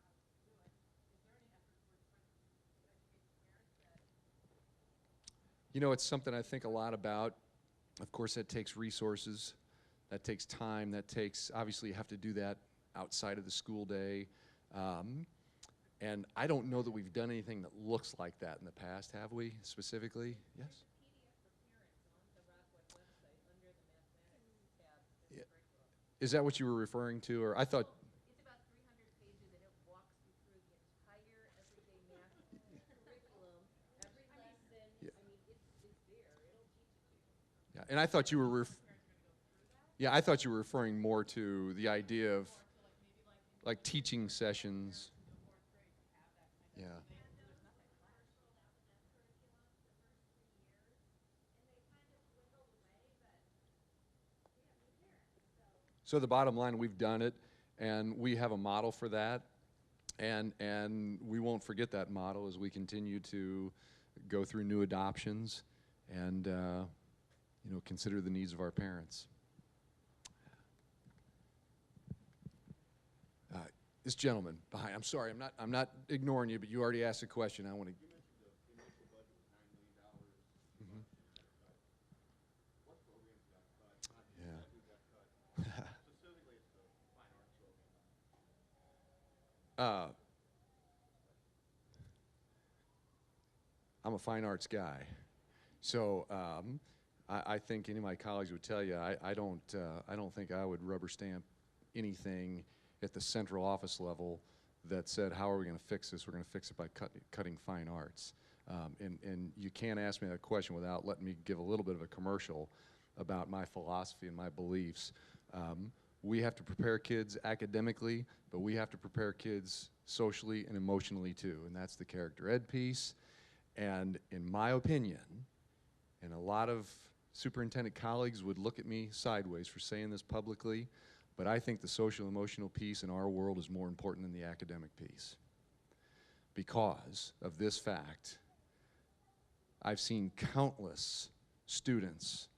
this is it, and you feel like, nope, it's not how to do it. Is there any effort towards trying to educate the parents that You know, it's something I think a lot about. Of course, that takes resources. That takes time. That takes, obviously, you have to do that outside of the school day. And I don't know that we've done anything that looks like that in the past, have we, specifically? Yes? PDF for parents on the Rockwood website under the mathematics tab. Yeah. It's a great book. Is that what you were referring to? Or I thought, It's about 300 pages, and it walks you through the entire everyday math curriculum, every lesson. Yeah. I mean, it's there. It'll teach it to you. yeah, and I thought you were, yeah, I thought you were referring more to the idea of like teaching sessions. Yeah. So the bottom line, we've done it, and we have a model for that, and we won't forget that model as we continue to go through new adoptions and you know, consider the needs of our parents. This gentleman behind, I'm sorry, I'm not ignoring you, but you already asked a question. I want to. You mentioned the initial budget was $9 million. What programs got cut? Not just Yeah. who got cut. Specifically, it's the fine arts program. I'm a fine arts guy, so I think any of my colleagues would tell you I don't think I would rubber stamp anything at the central office level that said, how are we going to fix this? We're going to fix it by cutting fine arts. And you can't ask me that question without letting me give a little bit of a commercial about my philosophy and my beliefs. We have to prepare kids academically, but we have to prepare kids socially and emotionally too, and that's the character ed piece. And in my opinion, and a lot of superintendent colleagues would look at me sideways for saying this publicly, but I think the social emotional piece in our world is more important than the academic piece. Because of this fact, I've seen countless students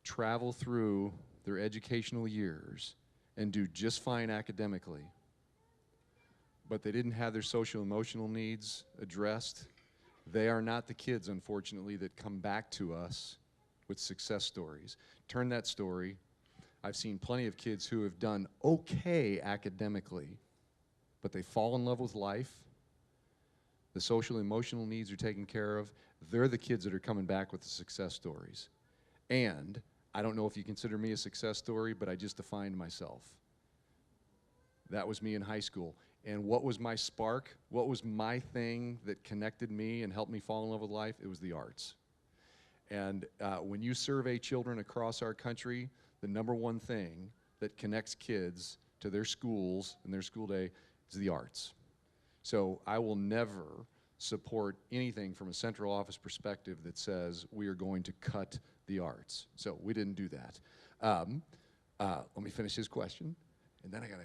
travel through their educational years and do just fine academically, but they didn't have their social emotional needs addressed. They are not the kids, unfortunately, that come back to us with success stories. Turn that story. I've seen plenty of kids who have done okay academically, but they fall in love with life. The social emotional needs are taken care of. They're the kids that are coming back with the success stories. And I don't know if you consider me a success story, but I just defined myself. That was me in high school. And what was my spark? What was my thing that connected me and helped me fall in love with life? It was the arts. And when you survey children across our country, the #1 thing that connects kids to their schools and their school day is the arts. So I will never support anything from a central office perspective that says we are going to cut the arts. So we didn't do that. Let me finish his question, and then I gotta.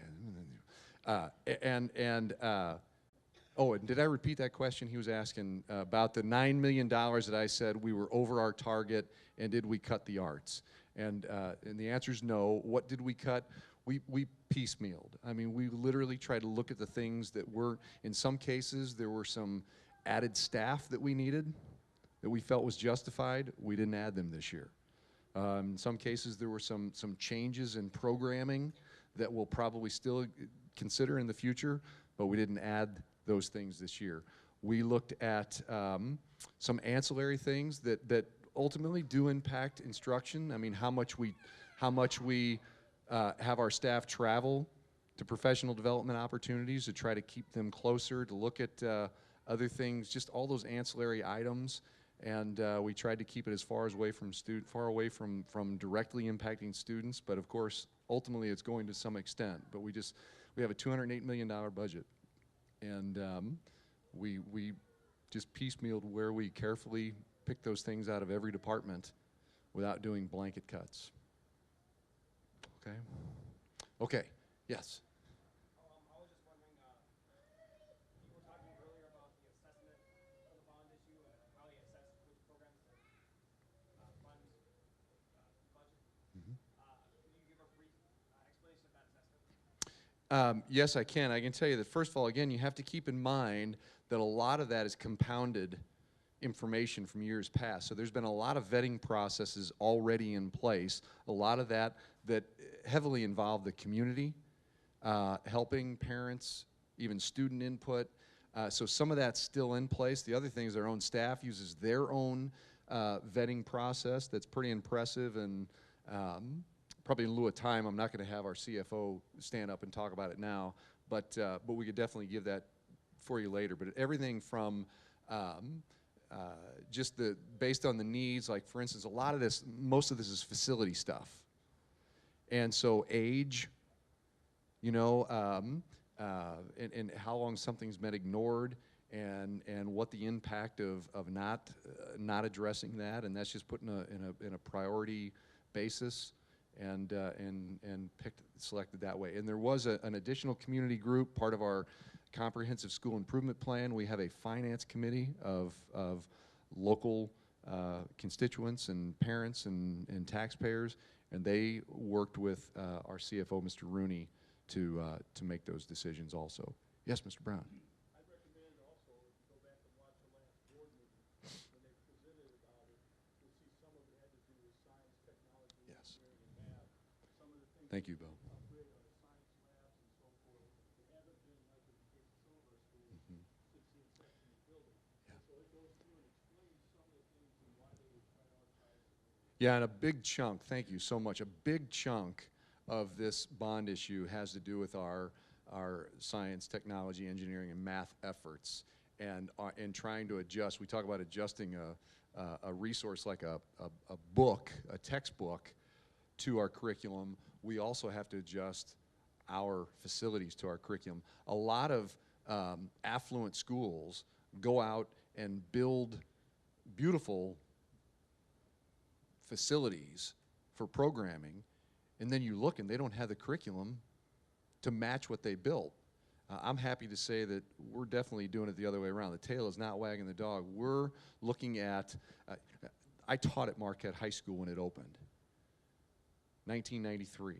Oh, and did I repeat that question? He was asking about the $9 million that I said we were over our target, and did we cut the arts? And the answer is no. What did we cut? We piecemealed. I mean, we literally tried to look at the things that were, in some cases, there were some added staff that we needed that we felt was justified. We didn't add them this year. In some cases, there were some changes in programming that we'll probably still consider in the future, but we didn't add those things this year. We looked at some ancillary things that ultimately do impact instruction. I mean, how much how much we have our staff travel to professional development opportunities to try to keep them closer, to look at other things, just all those ancillary items. And we tried to keep it as far away from directly impacting students. But of course, ultimately, it's going to some extent. But we have a $208 million budget, and we just piecemealed where we carefully pick those things out of every department without doing blanket cuts. Okay. Okay. Yes. I was just wondering, you were talking earlier about the assessment of the bond issue and how they assess which programs to fund budget. Can you give a brief explanation of that assessment? Yes, I can. I can tell you that, first of all, again, you have to keep in mind that a lot of that is compounded information from years past. So there's been a lot of vetting processes already in place, a lot of that heavily involve the community, helping parents, even student input. So some of that's still in place. The other thing is their own staff uses their own vetting process that's pretty impressive, and probably in lieu of time, I'm not going to have our CFO stand up and talk about it now, but we could definitely give that for you later. But everything from just based on the needs, like for instance, most of this is facility stuff. And so age, and how long something's been ignored, and what the impact of not addressing that, and that's just put in a priority basis, and selected that way. And there was an additional community group, part of our comprehensive school improvement plan. We have a finance committee of local constituents and parents and taxpayers, and they worked with our CFO, Mr. Rooney, to make those decisions also. Yes, Mr. Brown. I'd recommend also, if you go back and watch the last board meeting, when they presented about it, you'll see some of it had to do with science, technology, Yes. engineering, and math. Some of the things Thank you, Bill. upgrade on the science labs and so forth, they haven't been like with the some of our schools since the inception of the building. Yeah. So it goes through and explains some of the things and why they would prioritize it. Yeah, and a big chunk, thank you so much, a big chunk of this bond issue has to do with our science, technology, engineering, and math efforts, and trying to adjust. We talk about adjusting a resource like a book, a textbook, to our curriculum. We also have to adjust our facilities to our curriculum. A lot of affluent schools go out and build beautiful facilities for programming, and then you look and they don't have the curriculum to match what they built. I'm happy to say that we're definitely doing it the other way around. The tail is not wagging the dog. We're looking at, I taught at Marquette High School when it opened, 1993.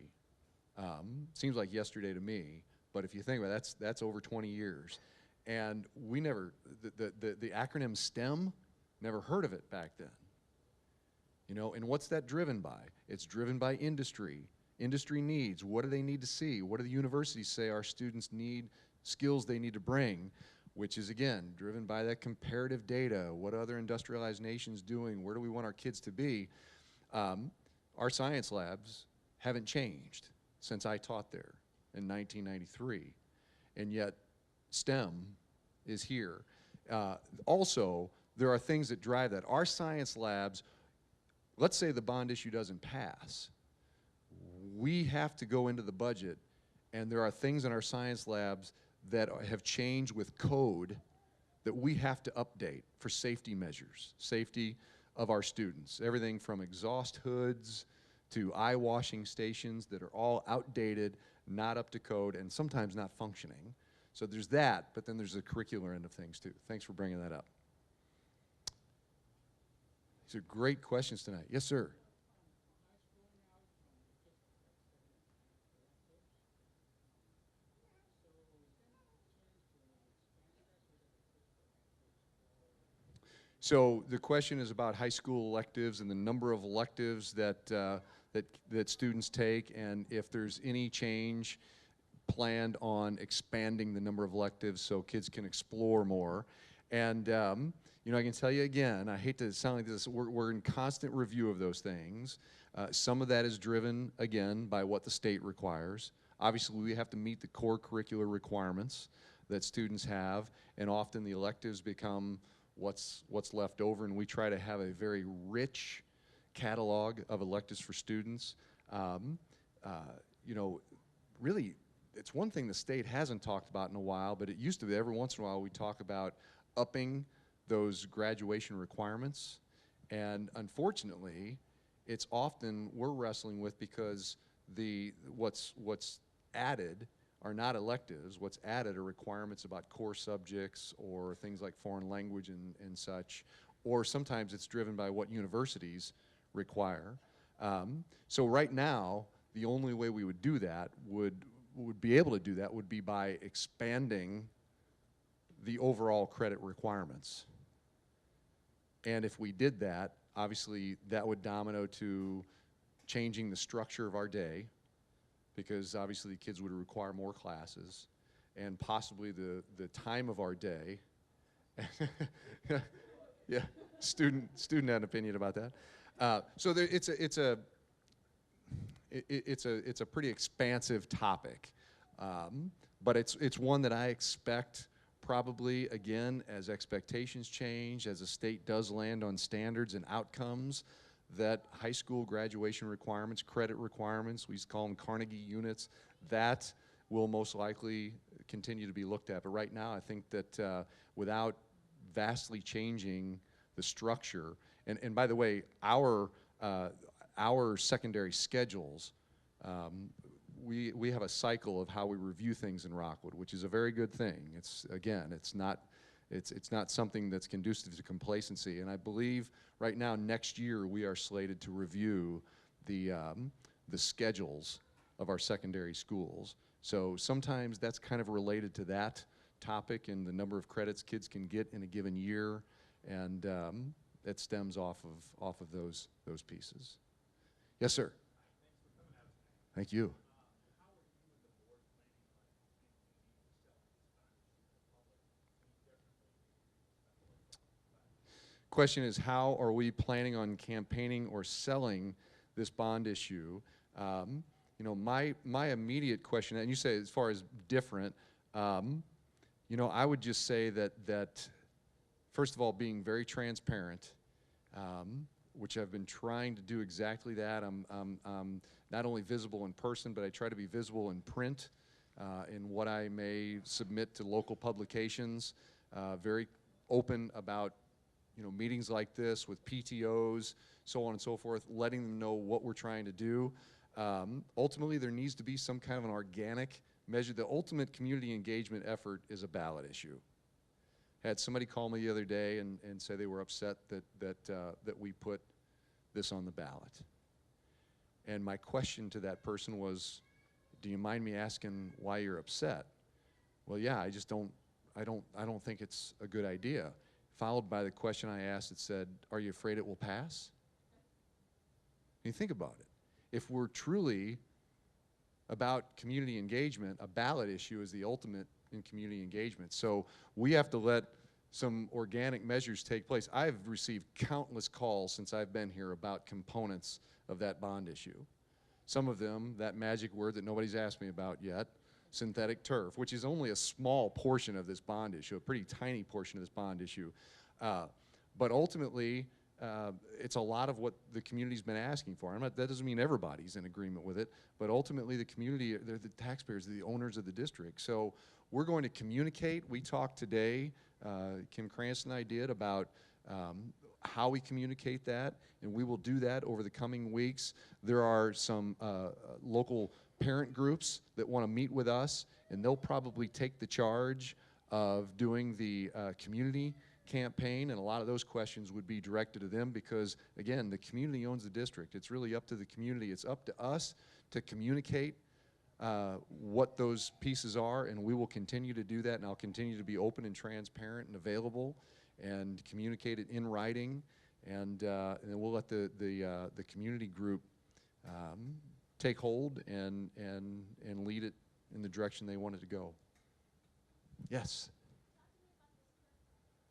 Seems like yesterday to me, but if you think about it, that's over 20 years. And we never, the acronym STEM, never heard of it back then. And what's that driven by? It's driven by industry needs. What do they need to see? What do the universities say our students need, skills they need to bring, which is, again, driven by that comparative data. What are other industrialized nations doing? Where do we want our kids to be? Our science labs haven't changed since I taught there in 1993, and yet STEM is here. Also, there are things that drive that. Our science labs, let's say the bond issue doesn't pass, we have to go into the budget, and there are things in our science labs that have changed with code that we have to update for safety measures, safety of our students. Everything from exhaust hoods to eye washing stations that are all outdated, not up to code, and sometimes not functioning. So there's that, but then there's the curricular end of things too. Thanks for bringing that up. These are great questions tonight. Yes, sir. So the question is about high school electives and the number of electives that students take, and if there's any change planned on expanding the number of electives so kids can explore more. And You know, I can tell you again, I hate to sound like this, we're in constant review of those things. Some of that is driven, again, by what the state requires. Obviously, we have to meet the core curricular requirements that students have, and often the electives become what's left over, and we try to have a very rich catalog of electives for students. You know, really, it's one thing the state hasn't talked about in a while, but it used to be every once in a while we talk about upping those graduation requirements, and unfortunately, it's often we're wrestling with because what's added are not electives. What's added are requirements about core subjects or things like foreign language and such, or sometimes it's driven by what universities require. So right now, the only way we would do that would be able to do that would be by expanding the overall credit requirements. And if we did that, obviously that would domino to changing the structure of our day, because obviously the kids would require more classes, and possibly the time of our day. Yeah, student had an opinion about that. So there, it's a pretty expansive topic, but it's one that I expect probably, again, as expectations change, as the state does land on standards and outcomes, that high school graduation requirements, credit requirements, we call them Carnegie units, that will most likely continue to be looked at. But right now, I think that without vastly changing the structure, and by the way, our secondary schedules, we have a cycle of how we review things in Rockwood, which is a very good thing. It's, again, it's not something that's conducive to complacency. And I believe right now, next year, we are slated to review the schedules of our secondary schools. So sometimes that's kind of related to that topic and the number of credits kids can get in a given year, and it stems off of those pieces. Yes, sir. Thank you. Question is, how are we planning on campaigning or selling this bond issue? You know, my immediate question, and you say as far as different, you know, I would just say that first of all, being very transparent, which I've been trying to do exactly that. I'm not only visible in person, but I try to be visible in print, in what I may submit to local publications. Very open about, you know, meetings like this with PTOs, so on and so forth, letting them know what we're trying to do. Ultimately, there needs to be some kind of an organic measure. The ultimate community engagement effort is a ballot issue. Had somebody call me the other day and say they were upset that we put this on the ballot. And my question to that person was, do you mind me asking why you're upset? Well, yeah, I don't think it's a good idea. Followed by the question I asked that said, are you afraid it will pass? And you think about it. If we're truly about community engagement, a ballot issue is the ultimate in community engagement. So we have to let some organic measures take place. I've received countless calls since I've been here about components of that bond issue. Some of them, that magic word that nobody's asked me about yet, synthetic turf, which is only a small portion of this bond issue, a pretty tiny portion of this bond issue. But ultimately, it's a lot of what the community's been asking for. That doesn't mean everybody's in agreement with it, but ultimately the community, they're the taxpayers, they're the owners of the district. So we're going to communicate. We talked today, Kim Knost and I did, about how we communicate that, and we will do that over the coming weeks. There are some local parent groups that want to meet with us, and they'll probably take the charge of doing the community campaign, and a lot of those questions would be directed to them because, again, the community owns the district. It's really up to the community. It's up to us to communicate what those pieces are, and we will continue to do that, and I'll continue to be open and transparent and available and communicate it in writing, and then we'll let the community group take hold and lead it in the direction they want it to go. Yes.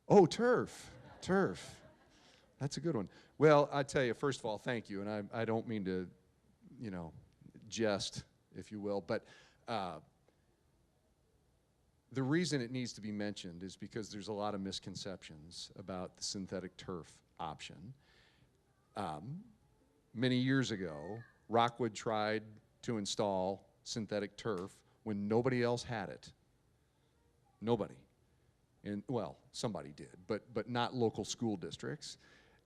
Oh, turf. Turf. That's a good one. Well, I tell you, first of all, thank you. And I don't mean to, jest, if you will. But the reason it needs to be mentioned is because there's a lot of misconceptions about the synthetic turf option. Many years ago, Rockwood tried to install synthetic turf when nobody else had it. Nobody. And, well, somebody did, but not local school districts.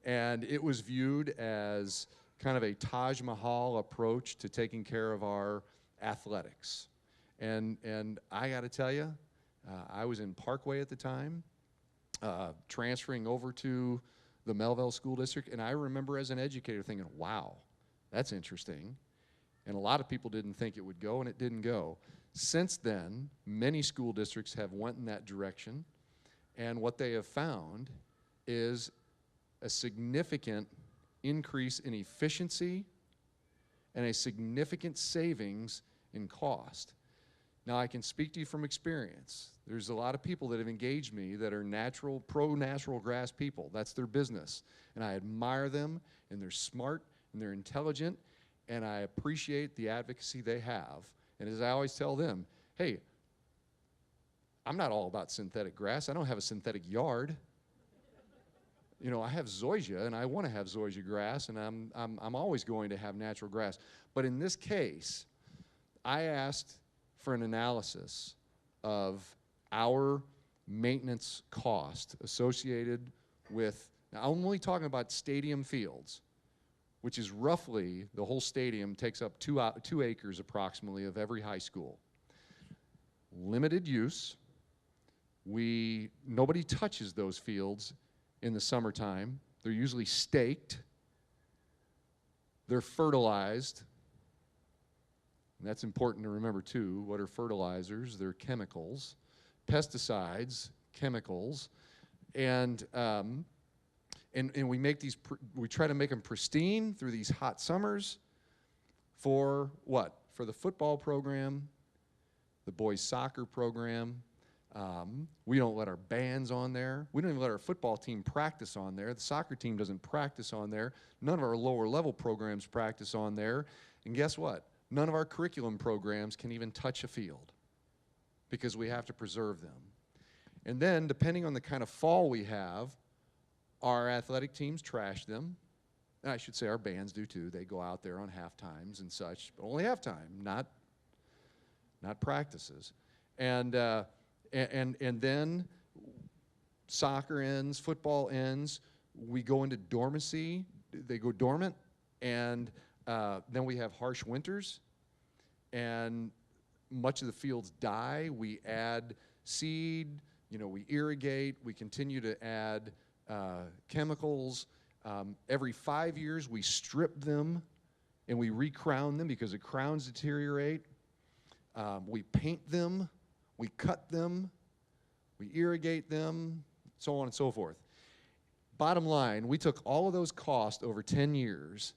And it was viewed as kind of a Taj Mahal approach to taking care of our athletics. And I got to tell you, I was in Parkway at the time, transferring over to the Melville School District, and I remember as an educator thinking, wow, that's interesting. And a lot of people didn't think it would go, and it didn't go. Since then, many school districts have went in that direction, and what they have found is a significant increase in efficiency and a significant savings in cost. Now, I can speak to you from experience. There's a lot of people that have engaged me that are pro-natural grass people. That's their business. And I admire them, and they're smart, and they're intelligent, and I appreciate the advocacy they have. And as I always tell them, hey, I'm not all about synthetic grass. I don't have a synthetic yard. I have zoysia, and I want to have zoysia grass, and I'm always going to have natural grass. But in this case, I asked for an analysis of our maintenance cost associated with, now I'm only talking about stadium fields, which is roughly, the whole stadium takes up 2 acres approximately of every high school. Limited use. Nobody touches those fields in the summertime. They're usually staked. They're fertilized. And that's important to remember too. What are fertilizers? They're chemicals, pesticides, chemicals, and we make these. We try to make them pristine through these hot summers. For what? For the football program, the boys' soccer program. We don't let our bands on there. We don't even let our football team practice on there. The soccer team doesn't practice on there. None of our lower level programs practice on there. And guess what? None of our curriculum programs can even touch a field because we have to preserve them. And then, depending on the kind of fall we have, our athletic teams trash them. And I should say our bands do too. They go out there on half times and such, but only half time, not practices. And then soccer ends, football ends, we go into dormancy, they go dormant, and then we have harsh winters, and much of the fields die. We add seed, we irrigate, we continue to add chemicals. Every 5 years we strip them and we recrown them because the crowns deteriorate. We paint them, we cut them, we irrigate them, so on and so forth. Bottom line, we took all of those costs over 10 years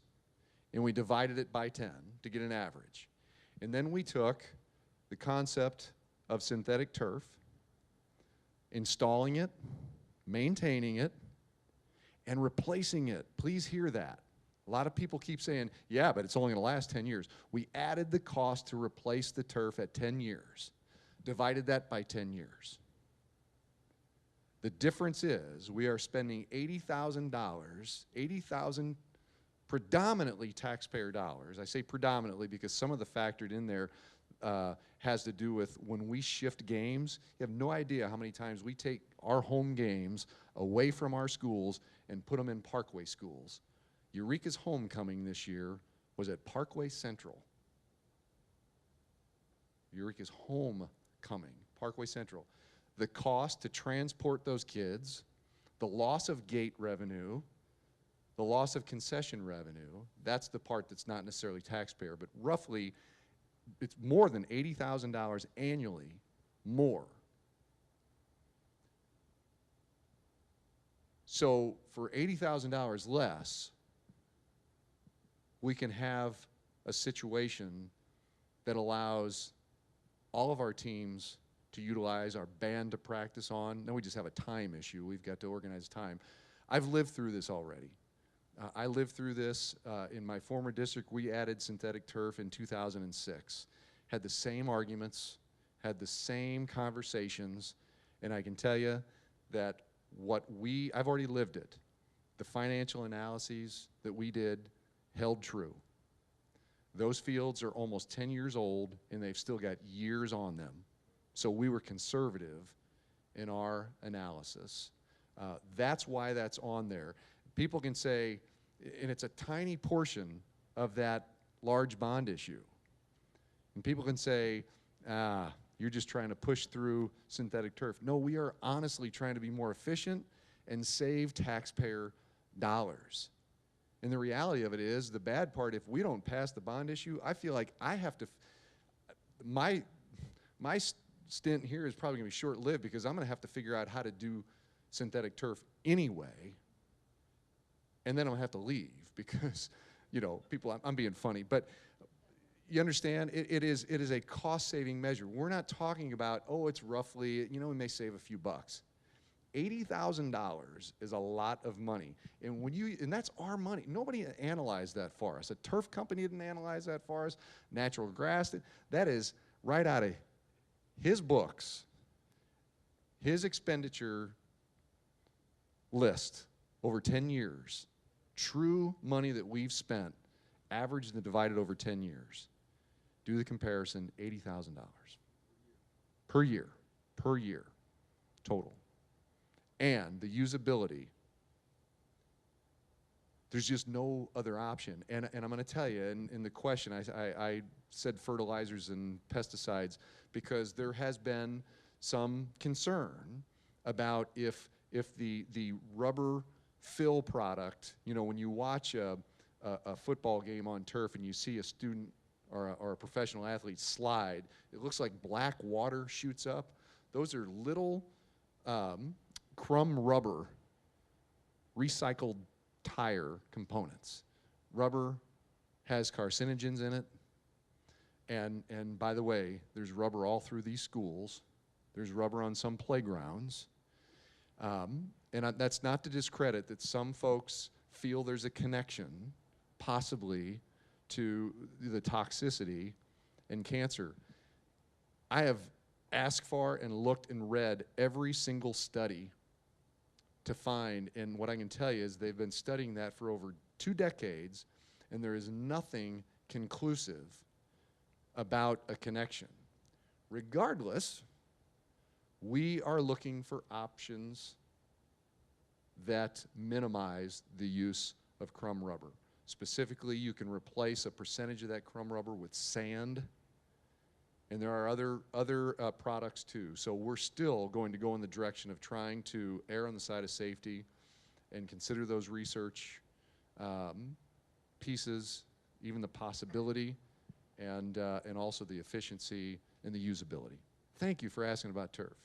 and we divided it by 10 to get an average. And then we took the concept of synthetic turf, installing it, maintaining it, and replacing it. Please hear that. A lot of people keep saying, yeah, but it's only going to last 10 years. We added the cost to replace the turf at 10 years, divided that by 10 years. The difference is we are spending $80,000, $80,000 predominantly taxpayer dollars. I say predominantly because some of the factored in there has to do with when we shift games. You have no idea how many times we take our home games away from our schools and put them in Parkway schools. Eureka's homecoming this year was at Parkway Central. Eureka's homecoming, Parkway Central. The cost to transport those kids, the loss of gate revenue, the loss of concession revenue, that's the part that's not necessarily taxpayer, but roughly it's more than $80,000 annually more. So for $80,000 less, we can have a situation that allows all of our teams to utilize our band to practice on. Then we just have a time issue. We've got to organize time. I've lived through this already. I lived through this in my former district. We added synthetic turf in 2006. Had the same arguments, had the same conversations, and I can tell you that I've already lived it. The financial analyses that we did held true. Those fields are almost 10 years old, and they've still got years on them. So we were conservative in our analysis. That's why that's on there. People can say, and it's a tiny portion of that large bond issue. And people can say, you're just trying to push through synthetic turf. No, we are honestly trying to be more efficient and save taxpayer dollars. And the reality of it is, the bad part, if we don't pass the bond issue, I feel like I have to, my stint here is probably going to be short-lived because I'm going to have to figure out how to do synthetic turf anyway, and then I'm going to have to leave because, you know, people, I'm being funny, but you understand, it is a cost-saving measure. We're not talking about, oh, it's roughly, you know, we may save a few bucks. $80,000 is a lot of money, and that's our money. Nobody analyzed that for us. A turf company didn't analyze that for us. Natural grass, that is right out of his books, his expenditure list over 10 years. True money that we've spent, averaged and divided over 10 years. Do the comparison, $80,000 per year, total. And the usability, there's just no other option. And I'm going to tell you, in the question, I said fertilizers and pesticides because there has been some concern about if the rubber fill product, you know, when you watch a football game on turf and you see a student or a professional athlete slide, it looks like black water shoots up. Those are little crumb rubber recycled tire components. Rubber has carcinogens in it, and by the way, there's rubber all through these schools. There's rubber on some playgrounds. That's not to discredit that some folks feel there's a connection, possibly, to the toxicity and cancer. I have asked for and looked and read every single study to find, and what I can tell you is they've been studying that for over 2 decades, and there is nothing conclusive about a connection. Regardless, we are looking for options that minimize the use of crumb rubber. Specifically, you can replace a percentage of that crumb rubber with sand, and there are other products too. So we're still going to go in the direction of trying to err on the side of safety and consider those research pieces, even the possibility, and also the efficiency and the usability. Thank you for asking about turf.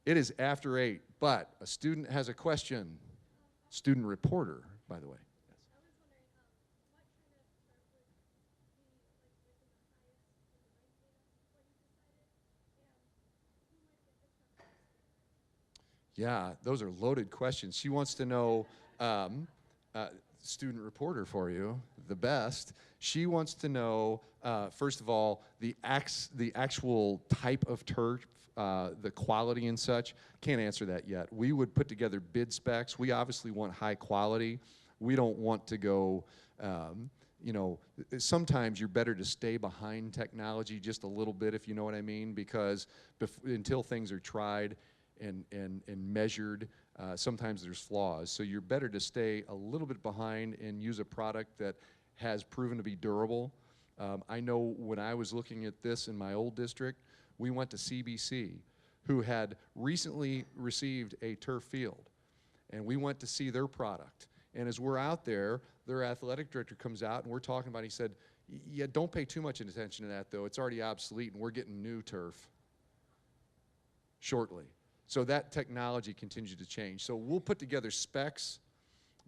It is after 8, but a student has a question. Student reporter, by the way. Yes. I was wondering, what kind of turf would be like within the highest in the ranking of what you decided, and who might get the turf? Yeah, those are loaded questions. She wants to know, student reporter for you, the best. She wants to know, first of all, the actual type of turf, the quality and such. Can't answer that yet. We would put together bid specs. We obviously want high quality. We don't want to go, you know, sometimes you're better to stay behind technology just a little bit, if you know what I mean, because until things are tried and measured, sometimes there's flaws. So you're better to stay a little bit behind and use a product that has proven to be durable. I know when I was looking at this in my old district, we went to CBC, who had recently received a turf field, and we went to see their product. And as we're out there, their athletic director comes out, and we're talking about it. He said, yeah, don't pay too much attention to that, though. It's already obsolete, and we're getting new turf shortly. So that technology continues to change. So we'll put together specs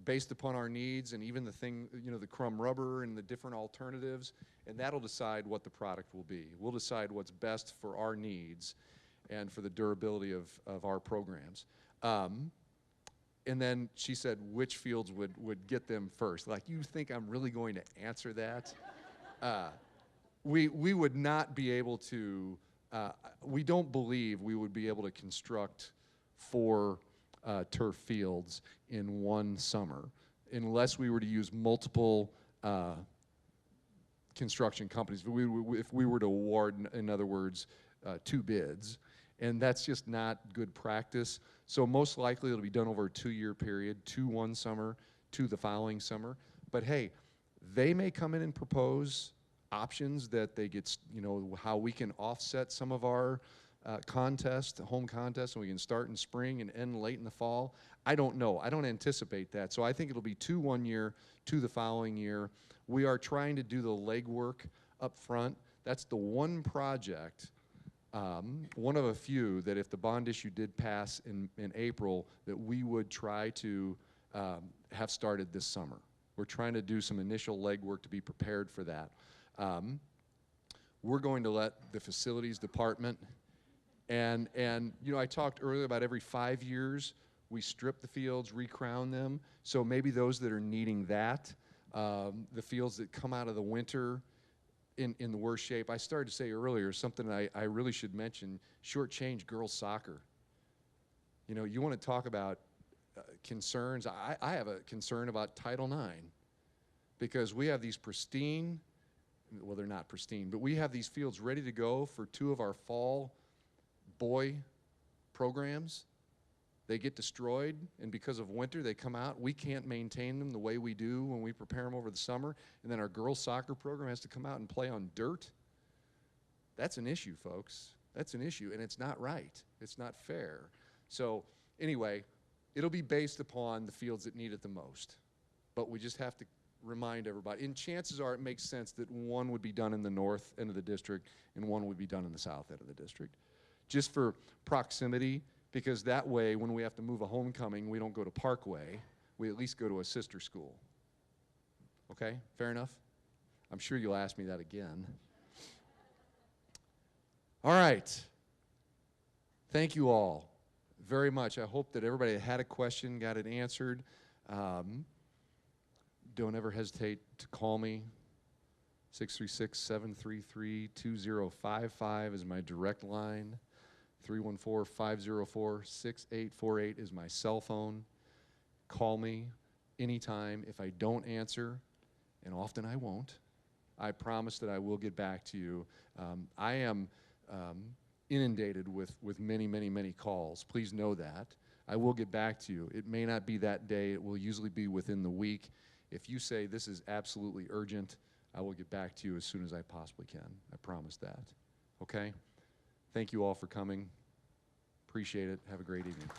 based upon our needs, and even the thing, you know, the crumb rubber and the different alternatives, and that'll decide what the product will be. We'll decide what's best for our needs and for the durability of our programs. And then she said which fields would get them first. Like, you think I'm really going to answer that? We would not be able to, we don't believe we would be able to construct 4 turf fields in one summer unless we were to use multiple construction companies. If we were to award, in other words, 2 bids. And that's just not good practice. So most likely it'll be done over a 2-year period, 2 one summer, 2 the following summer. But hey, they may come in and propose options that they get, you know, how we can offset some of our home contests, and we can start in spring and end late in the fall. I don't know. I don't anticipate that. So I think it'll be 2 one year, 2 the following year. We are trying to do the legwork up front. That's the one project, one of a few, that if the bond issue did pass in April, that we would try to have started this summer. We're trying to do some initial legwork to be prepared for that. We're going to let the facilities department, and you know, I talked earlier about every 5 years we strip the fields, recrown them. So maybe those that are needing that, the fields that come out of the winter in the worst shape. I started to say earlier something I really should mention: shortchange girls soccer. You know, you want to talk about concerns. I have a concern about Title IX, because we have these pristine, well, they're not pristine, but we have these fields ready to go for 2 of our fall boy programs. They get destroyed, and because of winter, they come out. We can't maintain them the way we do when we prepare them over the summer, and then our girls' soccer program has to come out and play on dirt. That's an issue, folks. That's an issue, and it's not right. It's not fair. So anyway, it'll be based upon the fields that need it the most, but we just have to remind everybody. And chances are it makes sense that one would be done in the north end of the district and one would be done in the south end of the district, just for proximity. Because that way, when we have to move a homecoming, we don't go to Parkway. We at least go to a sister school. Okay? Fair enough? I'm sure you'll ask me that again. All right. Thank you all very much. I hope that everybody that had a question got it answered. Don't ever hesitate to call me. 636-733-2055 is my direct line. 314-504-6848 is my cell phone. Call me anytime. If I don't answer, and often I won't, I promise that I will get back to you. I am inundated with many, many, many calls. Please know that. I will get back to you. It may not be that day. It will usually be within the week. If you say this is absolutely urgent, I will get back to you as soon as I possibly can. I promise that. Okay? Thank you all for coming. Appreciate it. Have a great evening.